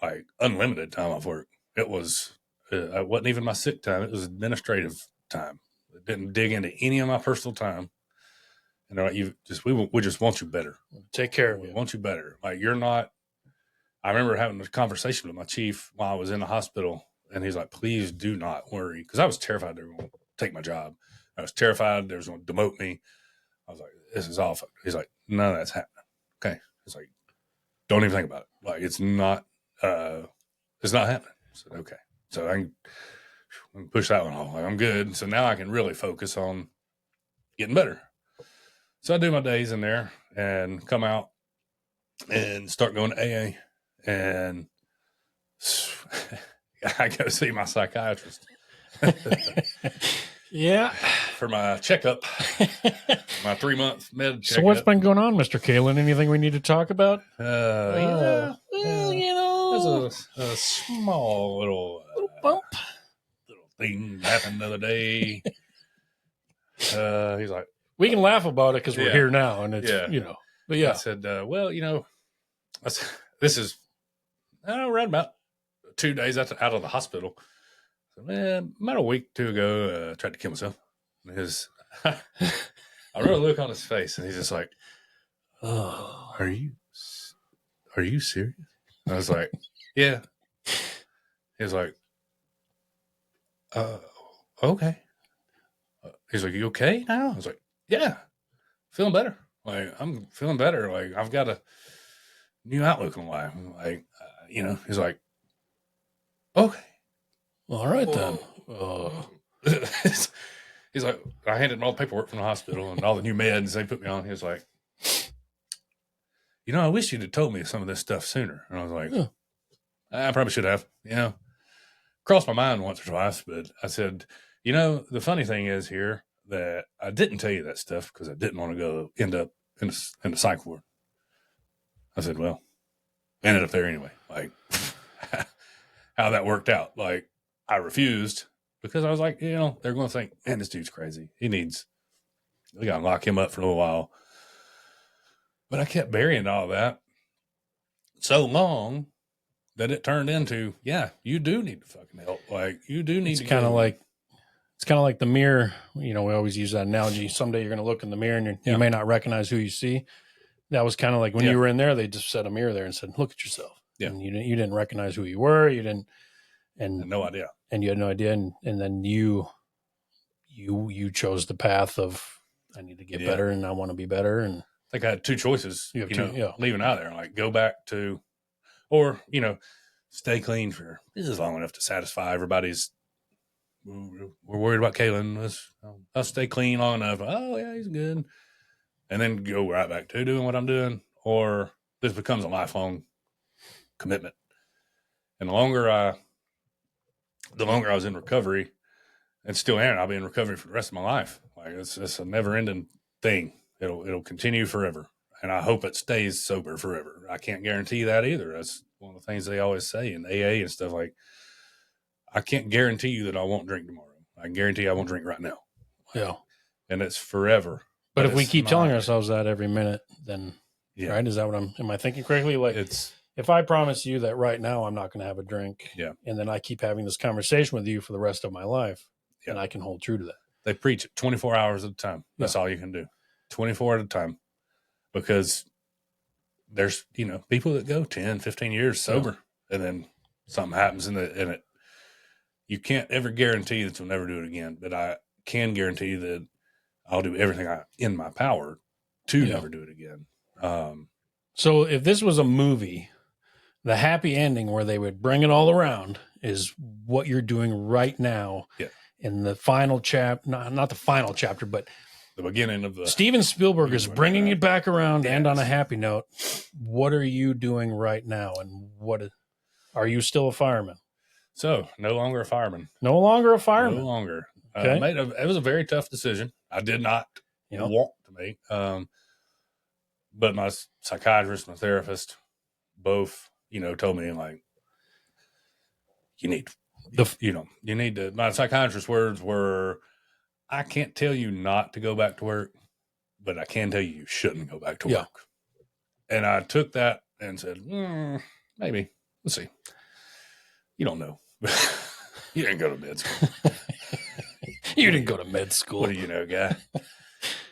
like unlimited time off work. It was, it wasn't even my sick time. It was administrative time. It didn't dig into any of my personal time. And we just want you better. Take care of you. We want you better. Like you're not. I remember having a conversation with my chief while I was in the hospital, and he's like, "Please do not worry," because I was terrified they were going to take my job. I was terrified they was going to demote me. I was like, "This is awful." He's like, "None of that's happening." Okay, it's like, don't even think about it. Like it's not happening. I said, "Okay," so I can push that one off. Like, I'm good. So now I can really focus on getting better. So I do my days in there and come out and start going to AA, and I go see my psychiatrist. Yeah. For my checkup, my 3-month med checkup. So what's been going on, Mr. Caylon? Anything we need to talk about? There's a small little bump. Little thing happened the other day. He's like, we can laugh about it because we're here now, and it's But yeah, I said, this is around about 2 days out of the hospital. So, about a week or two ago, I tried to kill myself. I wrote a look on his face, and he's just like, "Oh, are you serious?" And I was like, "Yeah." He was like, "Okay." He's like, "You okay now?" I was like, "Yeah, feeling better. Like I'm feeling better. Like I've got a new outlook on life." Like, he's like, "Okay, all right then." He's like, I handed him all the paperwork from the hospital and all the new meds they put me on. He was like, I wish you'd have told me some of this stuff sooner. And I was like, I probably should have. Crossed my mind once or twice, but I said, the funny thing is here, that I didn't tell you that stuff because I didn't want to go end up in the psych ward. I said, well, ended up there anyway. Like, how that worked out. Like, I refused because I was like, they're going to think, man, this dude's crazy. We got to lock him up for a little while. But I kept burying all that so long that it turned into, yeah, you do need to fucking help. Like, you do need It's to kind of like the mirror. We always use that analogy. Someday you're going to look in the mirror and you may not recognize who you see. That was kind of like when you were in there, they just set a mirror there and said, look at yourself. Yeah. And you didn't recognize who you were. You didn't, and no idea. And you had no idea. And then you chose the path of, I need to get better and I want to be better. And I think I had two choices, leaving out there, like go back to, or, stay clean for this is long enough to satisfy everybody's. We're worried about Caylon. I'll stay clean long enough. Oh yeah, he's good. And then go right back to doing what I'm doing. Or this becomes a lifelong commitment. And the longer I was in recovery, and still am, I'll be in recovery for the rest of my life. Like it's a never ending thing. It'll continue forever. And I hope it stays sober forever. I can't guarantee that either. That's one of the things they always say in AA and stuff. Like, I can't guarantee you that I won't drink tomorrow. I can guarantee I won't drink right now. Yeah. And it's forever. But if we keep telling ourselves that every minute, then, right? Is that what am I thinking correctly? Like, if I promise you that right now I'm not going to have a drink, and then I keep having this conversation with you for the rest of my life, and I can hold true to that. They preach it 24 hours at a time. That's all you can do. 24 at a time. Because there's, people that go 10, 15 years sober, and then something happens in it. You can't ever guarantee that you'll never do it again, but I can guarantee that I'll do everything in my power to never do it again. So if this was a movie, the happy ending where they would bring it all around is what you're doing right now. Yeah. In the final not the final chapter, but the beginning of Steven Spielberg is bringing it back around and on a happy note. What are you doing right now? And are you still a fireman? So no longer a fireman. No longer a fireman. No longer. Okay. It was a very tough decision. I did not want to make. But my psychiatrist, my therapist, both, told me like, you need to, my psychiatrist's words were, I can't tell you not to go back to work, but I can tell you shouldn't go back to work. And I took that and said, maybe. Let's see. You don't know. You didn't go to med school. You didn't go to med school. What do you know, guy?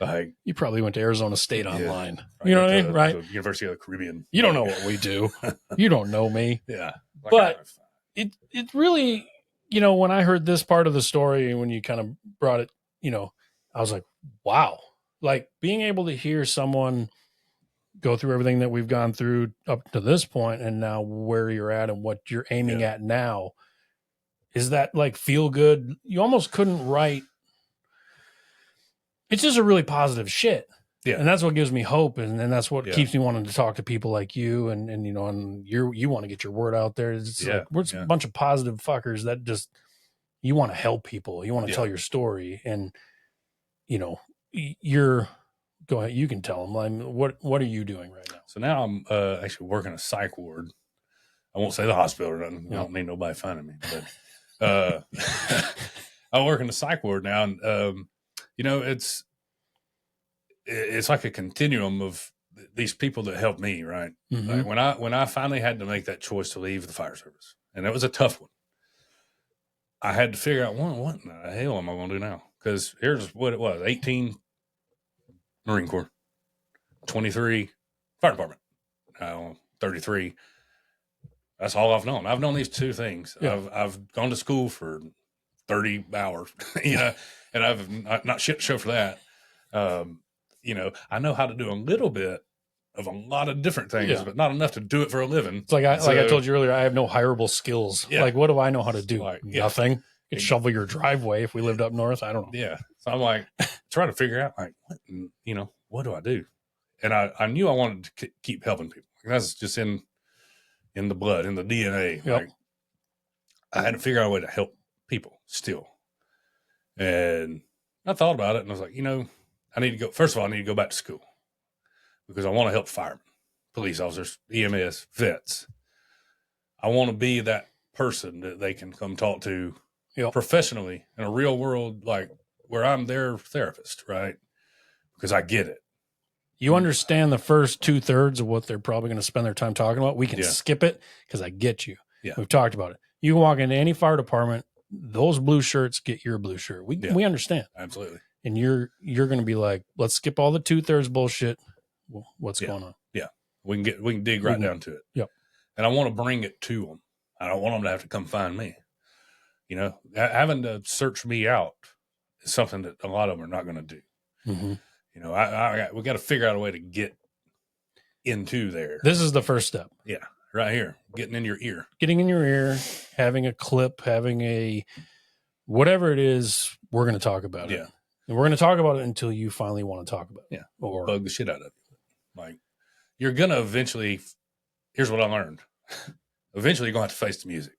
Like, you probably went to Arizona State online. You know what I mean? Right? University of the Caribbean. You don't know what we do. You don't know me. Yeah. But it really, when I heard this part of the story, when you kind of brought it, I was like, wow. Like being able to hear someone go through everything that we've gone through up to this point and now where you're at and what you're aiming at now, is that like feel good? You almost couldn't write. It's just a really positive shit. Yeah. And that's what gives me hope. And that's what keeps me wanting to talk to people like you and and you want to get your word out there. It's like, we're a bunch of positive fuckers that just, you want to help people. You want to tell your story and, go ahead. You can tell them. What are you doing right now? So now I'm actually working a psych ward. I won't say the hospital or nothing. I don't need nobody finding me. But I work in a psych ward now, and it's like a continuum of these people that helped me. Right? Mm-hmm. Like when I finally had to make that choice to leave the fire service, and that was a tough one. I had to figure out what the hell am I going to do now? Because here's what it was: 18 Marine Corps, 23 fire department, 33. That's all I've known. I've known these two things. Yeah. I've gone to school for 30 hours, and I've not shit show for that. I know how to do a little bit of a lot of different things, but not enough to do it for a living. It's like I told you earlier, I have no hireable skills. Yeah. Like, what do I know how to do? Nothing. You could shovel your driveway if we lived up north. I don't know. Yeah. So I'm like trying to figure out what do I do? And I knew I wanted to keep helping people. That's just in the blood, in the DNA. Yep. Like, I had to figure out a way to help people still. And I thought about it and I was like, I need to go. First of all, I need to go back to school because I want to help firemen, police officers, EMS, vets. I want to be that person that they can come talk to professionally in a real world, like where I'm their therapist, right? Because I get it. You understand the first 2/3 of what they're probably going to spend their time talking about. We can skip it because I get you. Yeah. We've talked about it. You can walk into any fire department, those blue shirts get your blue shirt. We understand. Absolutely. And you're going to be like, let's skip all the 2/3 bullshit. What's going on? Yeah. We can dig right down to it. Yep. And I want to bring it to them. I don't want them to have to come find me. Having to search me out is something that a lot of them are not going to do. Mm-hmm. We got to figure out a way to get into there. This is the first step. Yeah, right here, getting in your ear, having a clip, having a whatever it is. We're going to talk about it. And we're going to talk about it until you finally want to talk about it. Yeah, or bug the shit out of you. Like you're going to eventually. Here's what I learned. Eventually, you're going to have to face the music.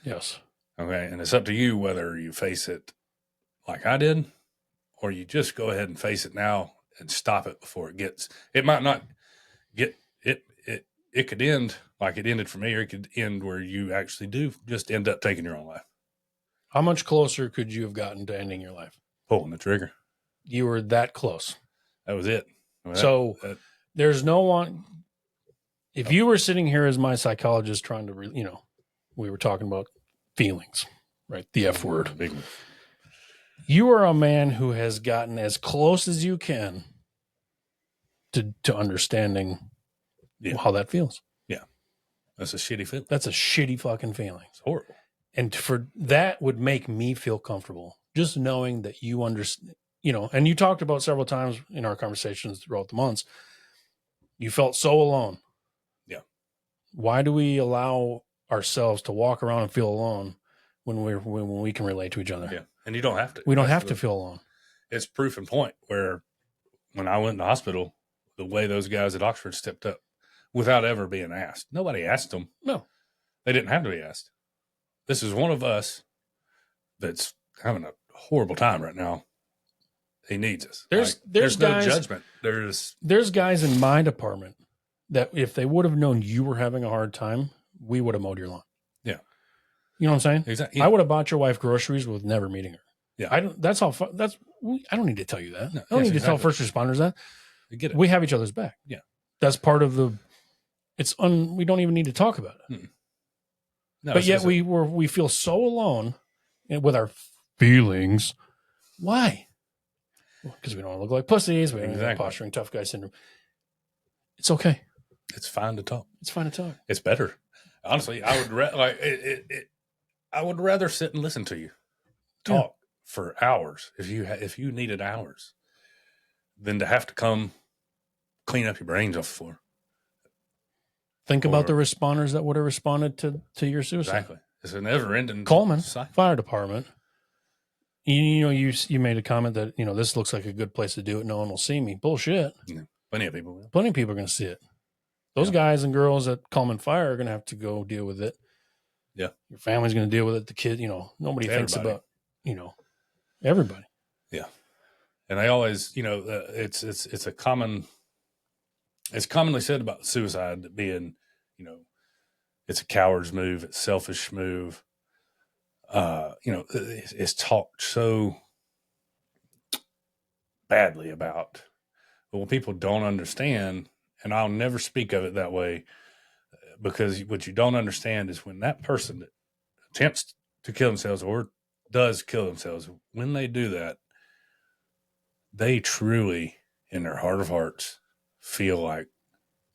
Yes. Okay, and it's up to you whether you face it like I did, or you just go ahead and face it now and stop it before it might not get it. It could end like it ended for me, or it could end where you actually do just end up taking your own life. How much closer could you have gotten to ending your life? Pulling the trigger. You were that close. That was it. There's no one. If you were sitting here as my psychologist trying to, we were talking about feelings, right? The F word. Big one. You are a man who has gotten as close as you can to understanding how that feels. Yeah. That's a shitty feeling. That's a shitty fucking feeling. It's horrible. And for that would make me feel comfortable. Just knowing that you understand, and you talked about several times in our conversations throughout the months, you felt so alone. Yeah. Why do we allow ourselves to walk around and feel alone when we can relate to each other? Yeah. And you don't have to. We don't have to feel alone. It's proof and point where when I went in the hospital, the way those guys at Oxford stepped up without ever being asked. Nobody asked them. No. They didn't have to be asked. This is one of us that's having a horrible time right now. He needs us. There's no judgment. There's guys in my department that if they would have known you were having a hard time, we would have mowed your lawn. Yeah. You know what I'm saying? Exactly. I would have bought your wife groceries with never meeting her. Yeah. I don't need to tell you that. No, I don't need to tell first responders that. I get it. We have each other's back. Yeah. That's part of we don't even need to talk about it. No, but yet we feel so alone with our feelings. Why? Because we don't want to look like pussies. We don't have posturing tough guy syndrome. It's okay. It's fine to talk. It's fine to talk. It's better. Honestly, I would I would rather sit and listen to you talk for hours if you needed hours than to have to come clean up your brains off the floor. Think about the responders that would have responded to your suicide. Exactly. It's a never-ending Coleman cycle. Fire Department. You made a comment that this looks like a good place to do it. No one will see me. Bullshit. Yeah. Plenty of people will. Plenty of people are going to see it. Those guys and girls at Coleman Fire are going to have to go deal with it. Yeah. Your family's going to deal with it. The kid, nobody thinks about, everybody. Yeah. And I always, it's commonly said about suicide being, it's a coward's move. It's a selfish move. It's talked so badly about, but what people don't understand, and I'll never speak of it that way, because what you don't understand is when that person that attempts to kill themselves or does kill themselves, when they do that, they truly, in their heart of hearts, feel like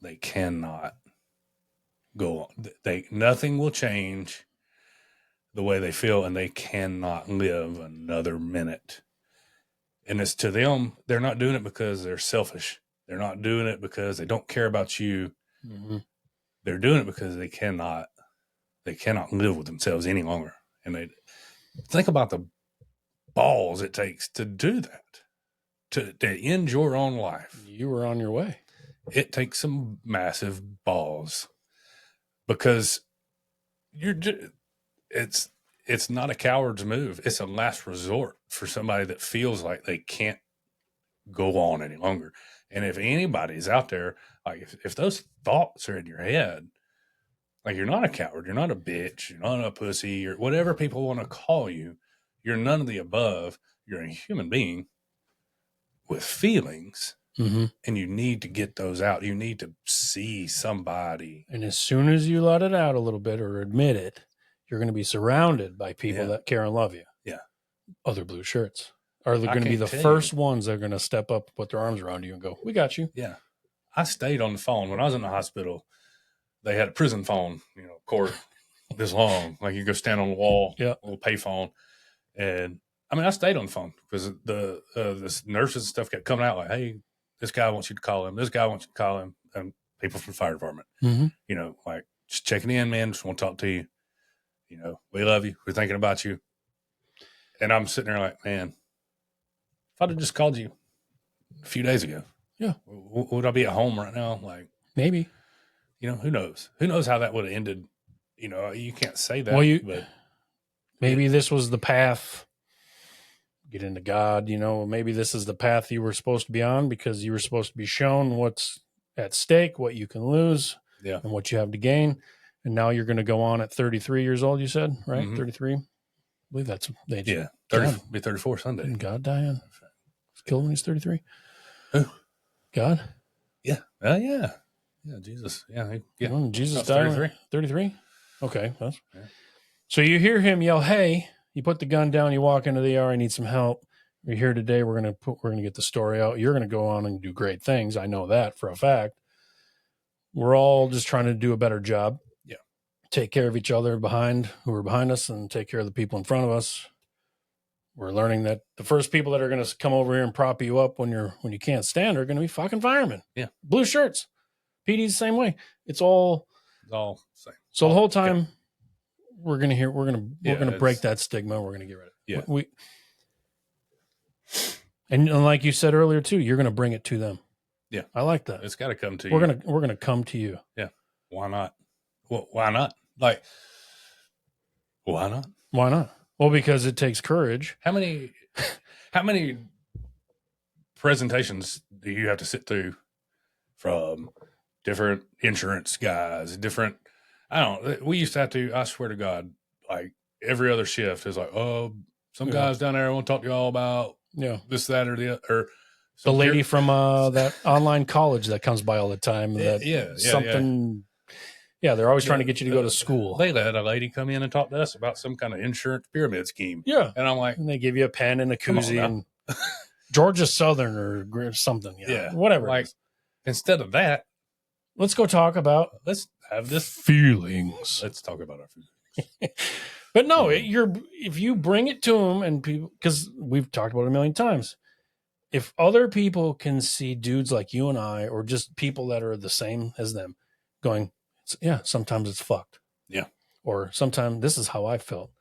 they cannot go on. Nothing will change the way they feel, and they cannot live another minute. And it's to them, they're not doing it because they're selfish. They're not doing it because they don't care about you. Mm-hmm. They're doing it because they cannot live with themselves any longer. And they think about the balls it takes to do that, to end your own life. You were on your way. It takes some massive balls, because it's not a coward's move. It's a last resort for somebody that feels like they can't go on any longer. And if anybody's out there, like if those thoughts are in your head, like you're not a coward, you're not a bitch, you're not a pussy, or whatever people want to call you. You're none of the above. You're a human being with feelings, Mm-hmm. and you need to get those out. You need to see somebody. And as soon as you let it out a little bit or admit it, you're going to be surrounded by people that care and love you. Yeah. Other blue shirts are going to be the tell first ones that are going to step up, put their arms around you and go, we got you. Yeah. I stayed on the phone when I was in the hospital. They had a prison phone, cord this long, like you go stand on the wall, a little pay phone. And I mean, I stayed on the phone because the nurses and stuff kept coming out like, hey, this guy wants you to call him. This guy wants you to call him. And people from the fire department, like just checking in, man. Just want to talk to you. We love you. We're thinking about you. And I'm sitting there like, man, if I'd have just called you a few days ago, would I be at home right now? Like, maybe. Who knows? Who knows how that would have ended? You can't say that. Well, but maybe this was the path. Get into God, maybe this is the path you were supposed to be on because you were supposed to be shown what's at stake, what you can lose, and what you have to gain. And now you're going to go on at 33 years old, you said, right? Mm-hmm. 33? I believe that's the age. Yeah, 34 Sunday. Didn't God die on? Was killed when he's 33? Who? God? Yeah. Yeah. Yeah, Jesus. Yeah. Jesus died 33? Okay. So you hear him yell, hey, you put the gun down, you walk into the ER, I need some help. We're here today. We're going to get the story out. You're going to go on and do great things. I know that for a fact. We're all just trying to do a better job. Yeah. Take care of each other who are behind us and take care of the people in front of us. We're learning that the first people that are going to come over here and prop you up when you can't stand are going to be fucking firemen. Yeah. Blue shirts. PD's the same way. It's all the same. So the whole time we're going to break that stigma. We're going to get rid of it. Yeah. And like you said earlier too, you're going to bring it to them. Yeah. I like that. It's got to come to you. We're going to come to you. Yeah. Why not? Well, why not? Like, why not? Why not? Well, because it takes courage. How many presentations do you have to sit through from different insurance guys, we used to have to, I swear to God, like every other shift is like, some guys down there I want to talk to you all about this, that, or the other. The lady from that online college that comes by all the time. They're always trying to get you to go to school. They let a lady come in and talk to us about some kind of insurance pyramid scheme. Yeah. And I'm like, and they give you a pen and a koozie and Georgia Southern or something. Whatever. Like, instead of that, let's go talk about, let's have this feelings. Let's talk about our feelings. But no, if you bring it to them and people, because we've talked about it a million times, if other people can see dudes like you and I, or just people that are the same as them going, sometimes it's fucked. Yeah. Or sometimes this is how I felt.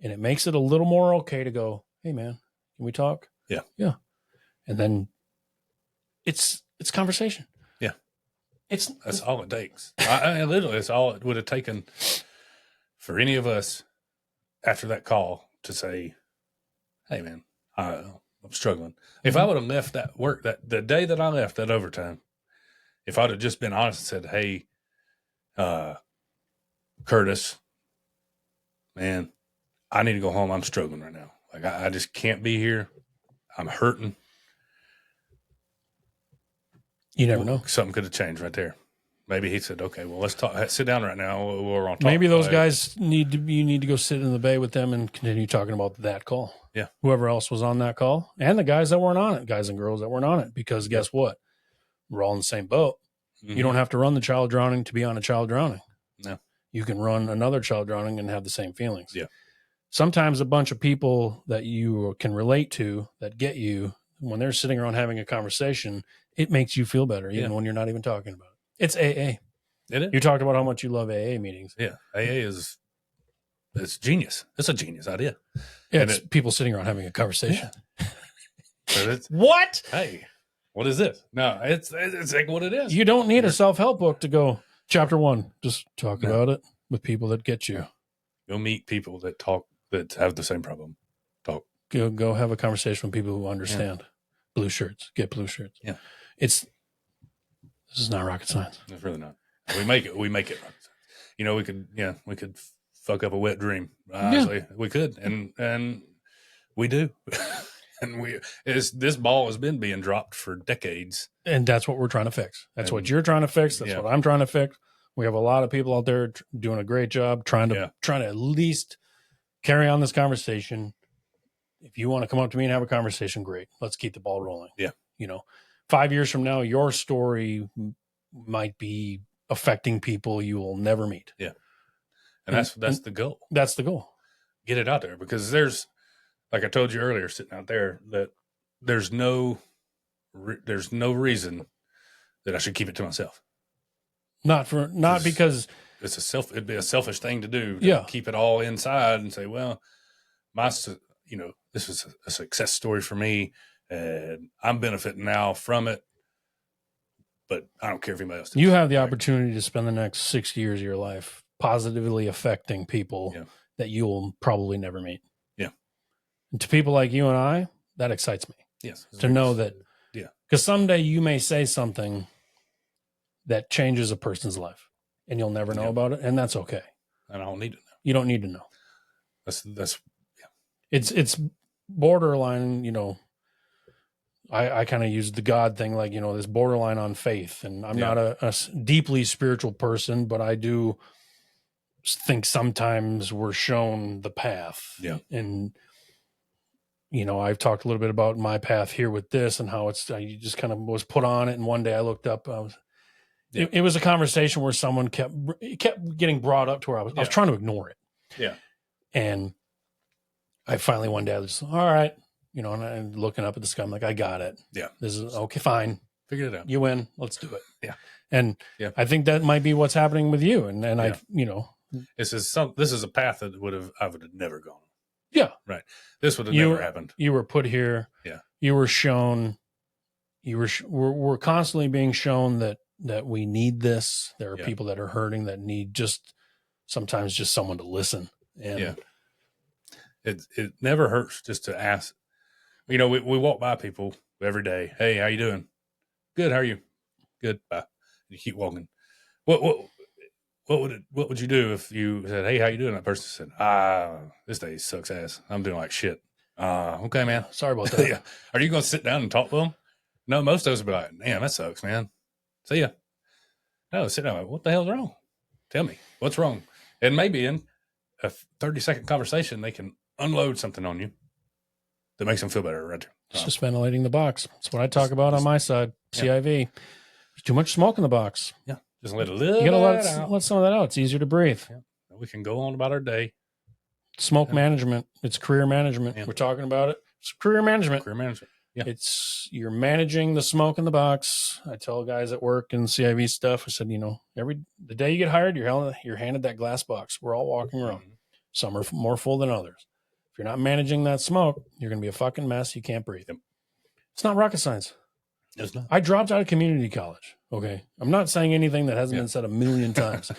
And it makes it a little more okay to go, hey man, can we talk? Yeah. Yeah. And then it's conversation. Yeah. That's all it takes. I literally, it's all it would have taken for any of us after that call to say, hey man, I'm struggling. If I would have left that work, that the day that I left that overtime, if I'd have just been honest and said, hey, Curtis, man, I need to go home. I'm struggling right now. Like I just can't be here. I'm hurting. You never know. Something could have changed right there. Maybe he said, okay, well, let's talk. Sit down right now. We're on talk. Maybe those guys you need to go sit in the bay with them and continue talking about that call. Yeah. Whoever else was on that call and the guys that weren't on it, guys and girls that weren't on it, because guess what? We're all in the same boat. Mm-hmm. You don't have to run the child drowning to be on a child drowning. No. You can run another child drowning and have the same feelings. Yeah. Sometimes a bunch of people that you can relate to that get you, when they're sitting around having a conversation, it makes you feel better even when you're not even talking about it. It's AA. It is. You talked about how much you love AA meetings. Yeah. AA it's genius. It's a genius idea. Yeah, it's people sitting around having a conversation. Yeah. What? Hey, what is this? No, it's like what it is. You don't need a self-help book to go, chapter 1, just talk about it with people that get you. Go meet people that have the same problem. Talk. Go have a conversation with people who understand. Blue shirts. Get blue shirts. Yeah. This is not rocket science. It's really not. We make it rocket science. You know, we could fuck up a wet dream. Honestly, we could, and we do. And this ball has been being dropped for decades. And that's what we're trying to fix. That's what you're trying to fix. That's what I'm trying to fix. We have a lot of people out there doing a great job trying to at least carry on this conversation. If you want to come up to me and have a conversation, great. Let's keep the ball rolling. Yeah. 5 years from now, your story might be affecting people you will never meet. Yeah. And that's the goal. That's the goal. Get it out there, because there's, like I told you earlier, sitting out there, that there's no reason that I should keep it to myself. Because it'd be a selfish thing to do. Keep it all inside and say, well, this was a success story for me, and I'm benefiting now from it, but I don't care if anybody else does. You have the opportunity to spend the next 6 years of your life positively affecting people that you will probably never meet. Yeah. And to people like you and I, that excites me. Yes. To know that, because someday you may say something that changes a person's life and you'll never know about it. And that's okay. And I don't need to know. You don't need to know. That's It's borderline, I kind of use the God thing, like, this borderline on faith. And I'm not a deeply spiritual person, but I do think sometimes we're shown the path. Yeah. And, I've talked a little bit about my path here with this and how I just kind of was put on it. And one day I looked up, it was a conversation where someone kept getting brought up to where I was trying to ignore it. Yeah. And I finally one day I was just, all right, and I'm looking up at the sky. I'm like, I got it. Yeah. This is okay. Fine. Figure it out. You win. Let's do it. Yeah. And I think that might be what's happening with you. And this is a path that I would have never gone. Yeah. Right. This would have never happened. You were put here. Yeah. You were shown, we're constantly being shown that we need this. There are people that are hurting that need sometimes just someone to listen. And it never hurts just to ask. We walk by people every day. Hey, how you doing? Good. How are you? Good. Bye. You keep walking. What would you do if you said, hey, how you doing? That person said, this day sucks ass. I'm doing like shit. Okay, man. Sorry about that. Yeah. Are you going to sit down and talk to them? No, most of us would be like, damn, that sucks, man. See ya. No, sit down. What the hell's wrong? Tell me what's wrong. And maybe in a 30-second conversation, they can unload something on you that makes them feel better. Right there. It's just ventilating the box. That's what I talk about on my side. CIV. There's too much smoke in the box. Yeah. Just let a little. You gotta let some of that out. It's easier to breathe. Yeah. We can go on about our day. Smoke management. It's career management. Yeah. We're talking about it. It's career management. Career management. Yeah. You're managing the smoke in the box. I tell guys at work and CIV stuff, I said, the day you get hired, you're handed that glass box. We're all walking around. Mm-hmm. Some are more full than others. If you're not managing that smoke, you're going to be a fucking mess. You can't breathe. Yep. It's not rocket science. It's not. I dropped out of community college. Okay. I'm not saying anything that hasn't been said a million times.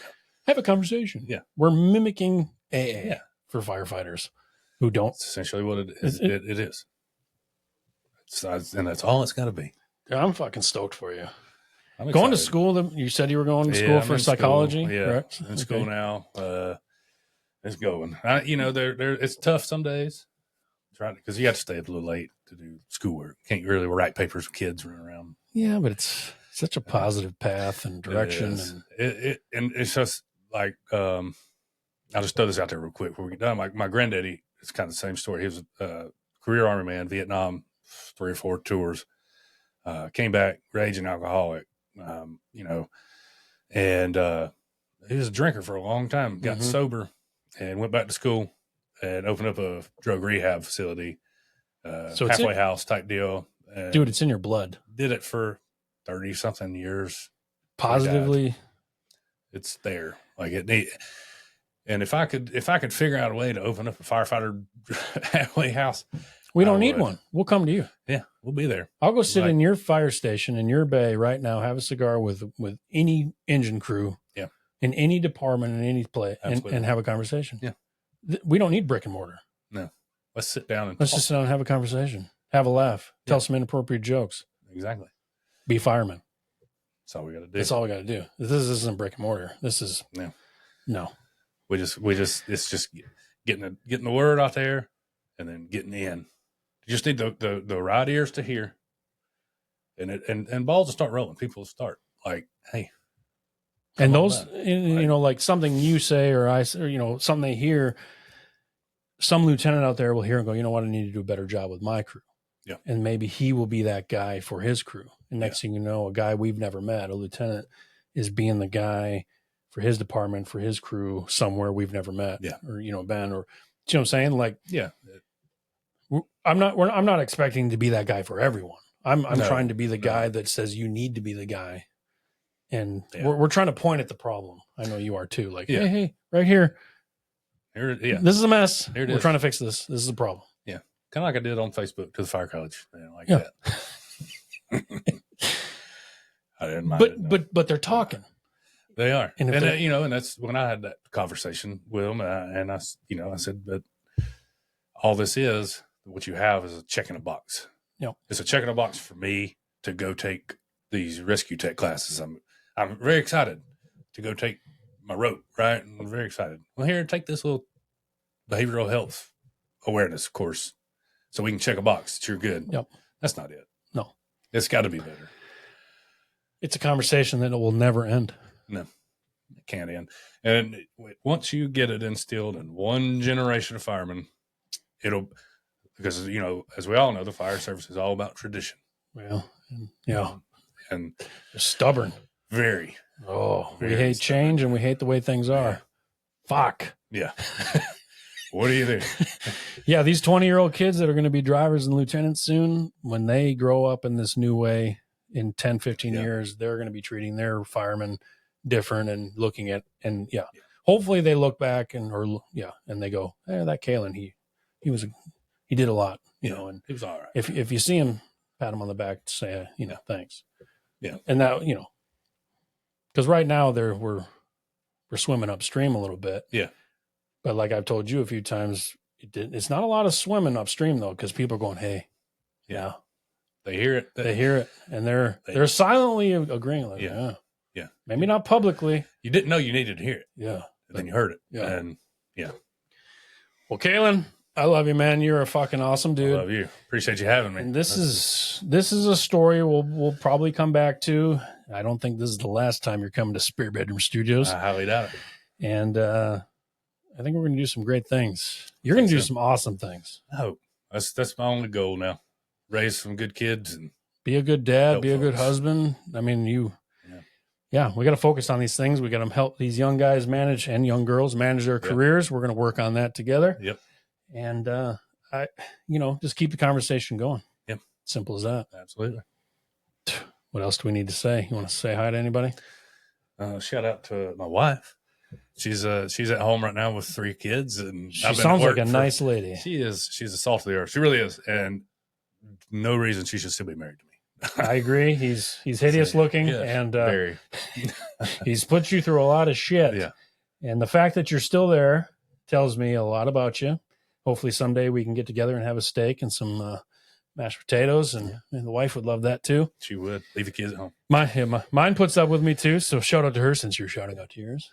Have a conversation. Yeah. We're mimicking AA for firefighters who don't. That's essentially what it is. It is. And that's all it's got to be. I'm fucking stoked for you. I'm going to school. You said you were going to school for psychology. School. Yeah. Correct? In school now. It's going. It's tough some days. Because you have to stay up a little late to do schoolwork. Can't really write papers with kids running around. Yeah, but it's such a positive path and direction. And it's just like, I'll just throw this out there real quick before we get done. My granddaddy, it's kind of the same story. He was a career Army man, Vietnam, 3 or 4 tours. Came back, raging alcoholic, and he was a drinker for a long time. Got sober and went back to school and opened up a drug rehab facility, so halfway house type deal. Dude, it's in your blood. Did it for 30 something years. Positively, it's there. Like and if I could figure out a way to open up a firefighter halfway house, we don't need one. We'll come to you. Yeah, we'll be there. I'll go sit in your fire station in your bay right now, have a cigar with any engine crew, in any department, in any place, and have a conversation. Yeah. We don't need brick and mortar. No. Let's sit down and Let's talk. just sit down and have a conversation, have a laugh, tell Yeah. some inappropriate jokes, Exactly. be firemen. That's all we got to do. That's all we got to do. This isn't brick and mortar. This is no. We just it's just getting the word out there and then getting in. You just need the right ears to hear, and balls to start rolling. People start like, hey, and those, you know, like something you say or I say, or, you know, something they hear. Some lieutenant out there will hear and go, you know what, I need to do a better job with my crew. Yeah. And maybe he will be that guy for his crew. And next thing you know, a guy we've never met, a lieutenant, is being the guy for his department, for his crew somewhere we've never met. Yeah. Or, you know, been, or, you know what I'm saying? Like, yeah. I'm not expecting to be that guy for everyone. I'm No, trying to be the no. guy that says you need to be the guy. And Yeah. we're trying to point at the problem. I know you are too. Like, Yeah. hey, right here. Here, yeah. This is a mess. Here it We're is. trying to fix this. This is a problem. Yeah. Kind of like I did on Facebook to the fire college. Like Yeah. that. I didn't mind it, no. But they're talking. They are. And And, if you know, and that's when I had that conversation with them. And I said, but all this is, what you have is a check in a box. Yep. It's a check in a box for me to go take these rescue tech classes. I'm very excited to go take my rope, right? I'm very excited. Well, here, take this little behavioral health awareness course so we can check a box that you're good. Yep. That's not it. No. It's got to be better. It's a conversation that will never end. No, it can't end. And once you get it instilled in one generation of firemen, because, you know, as we all know, the fire service is all about tradition. Well, yeah. And They're stubborn. very. Oh, we Very hate stubborn. change and we hate the way things are. Fuck. Yeah. What do you do? Yeah, these 20-year-old kids that are going to be drivers and lieutenants soon, when they grow up in this new way in 10, 15 Yeah. years, they're going to be treating their firemen different and looking at, and hopefully they look back and they go, hey, that Caylon, he did a lot, you know, and It was all right. if you see him, pat him on the back, say, thanks. Yeah. And that, because right now we're swimming upstream a little bit. Yeah. But like I've told you a few times, it's not a lot of swimming upstream though, because people are going, hey, yeah, They hear it. they hear it, and they're silently agreeing. Like, Yeah. maybe not publicly. You didn't know you needed to hear it. Yeah. And then you heard it. Yeah. And Well, Caylon, I love you, man. You're a fucking awesome I dude. love you. Appreciate you having me. And this is a story we'll probably come back to. I don't think this is the last time you're coming to Spear Bedroom Studios. I highly doubt it. And I think we're going to do some great things. You're going to do some awesome things. I hope. That's my only goal now. Raise some good kids and Be a good dad, Help be a good folks. husband. I mean, we got to focus on these things. We got to help these young guys manage and young girls manage their careers. We're going to work on that together. Yep. And just keep the conversation going. Yep. Simple as that. Absolutely. What else do we need to say? You want to say hi to anybody? Shout out to my wife. She's at home right now with 3 kids, and She I've been sounds at like work a nice lady. She is. She's a salt of the earth. She really is, and no reason she should still be married to me. I agree. He's hideous looking, Yes, and very. he's put you through a lot of shit. Yeah. And the fact that you're still there tells me a lot about you. Hopefully someday we can get together and have a steak and some mashed potatoes, and the wife would love that too. She would leave the kids at home. Mine puts up with me too. So shout out to her since you're shouting out to yours.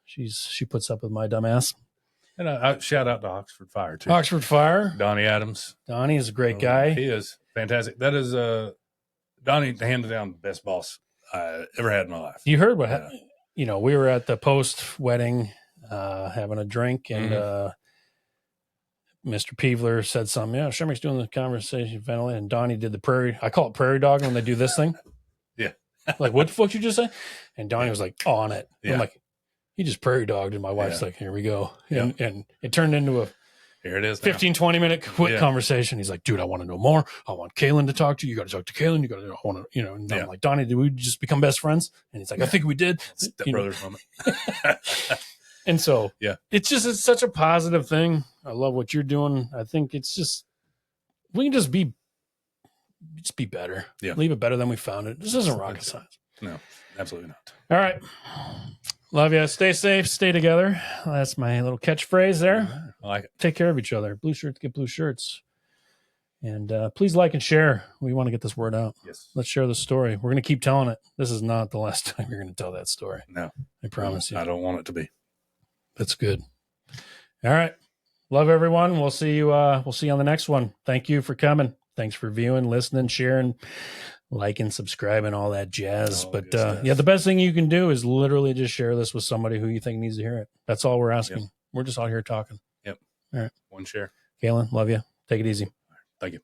She puts up with my dumb ass. And I shout out to Oxford Fire too. Oxford Fire. Donnie Adams. Donnie is a great guy. He is fantastic. That is Donnie, hands down, the best boss I ever had in my life. You heard what happened. We were at the post wedding having a drink, and Mr. Peevler said something. Yeah, Shermick's doing the conversation finally, and Donnie did the prairie. I call it prairie dog when they do this thing. Yeah. Like, what the fuck you just say? And Donnie was like on it. Yeah. I'm like, he just prairie dogged, and my wife's like, here we go. And it turned into a Here it is. 15, 20-minute quick conversation. He's like, dude, I want to know more. I want Caylon to talk to you. You got to talk to Caylon. You got to, I want to, and I'm like, Donnie, did we just become best friends? And he's like, I think we did. Step brothers moment. And so, it's such a positive thing. I love what you're doing. I think it's just, we can just be better. Yeah. Leave it better than we found it. This isn't rocket science. No, absolutely not. All right. Love you. Stay safe. Stay together. That's my little catchphrase there. I like it. Take care of each other. Blue shirts get blue shirts. And please like and share. We want to get this word out. Yes. Let's share the story. We're going to keep telling it. This is not the last time you're going to tell that story. No. I promise you. I don't want it to be. That's good. All right. Love everyone. We'll see you on the next one. Thank you for coming. Thanks for viewing, listening, sharing, liking, subscribing, all that jazz. But the best thing you can do is literally just share this with somebody who you think needs to hear it. That's all we're asking. Yep. We're just out here talking. Yep. All right. One share. Caylon, love you. Take it easy. Thank you.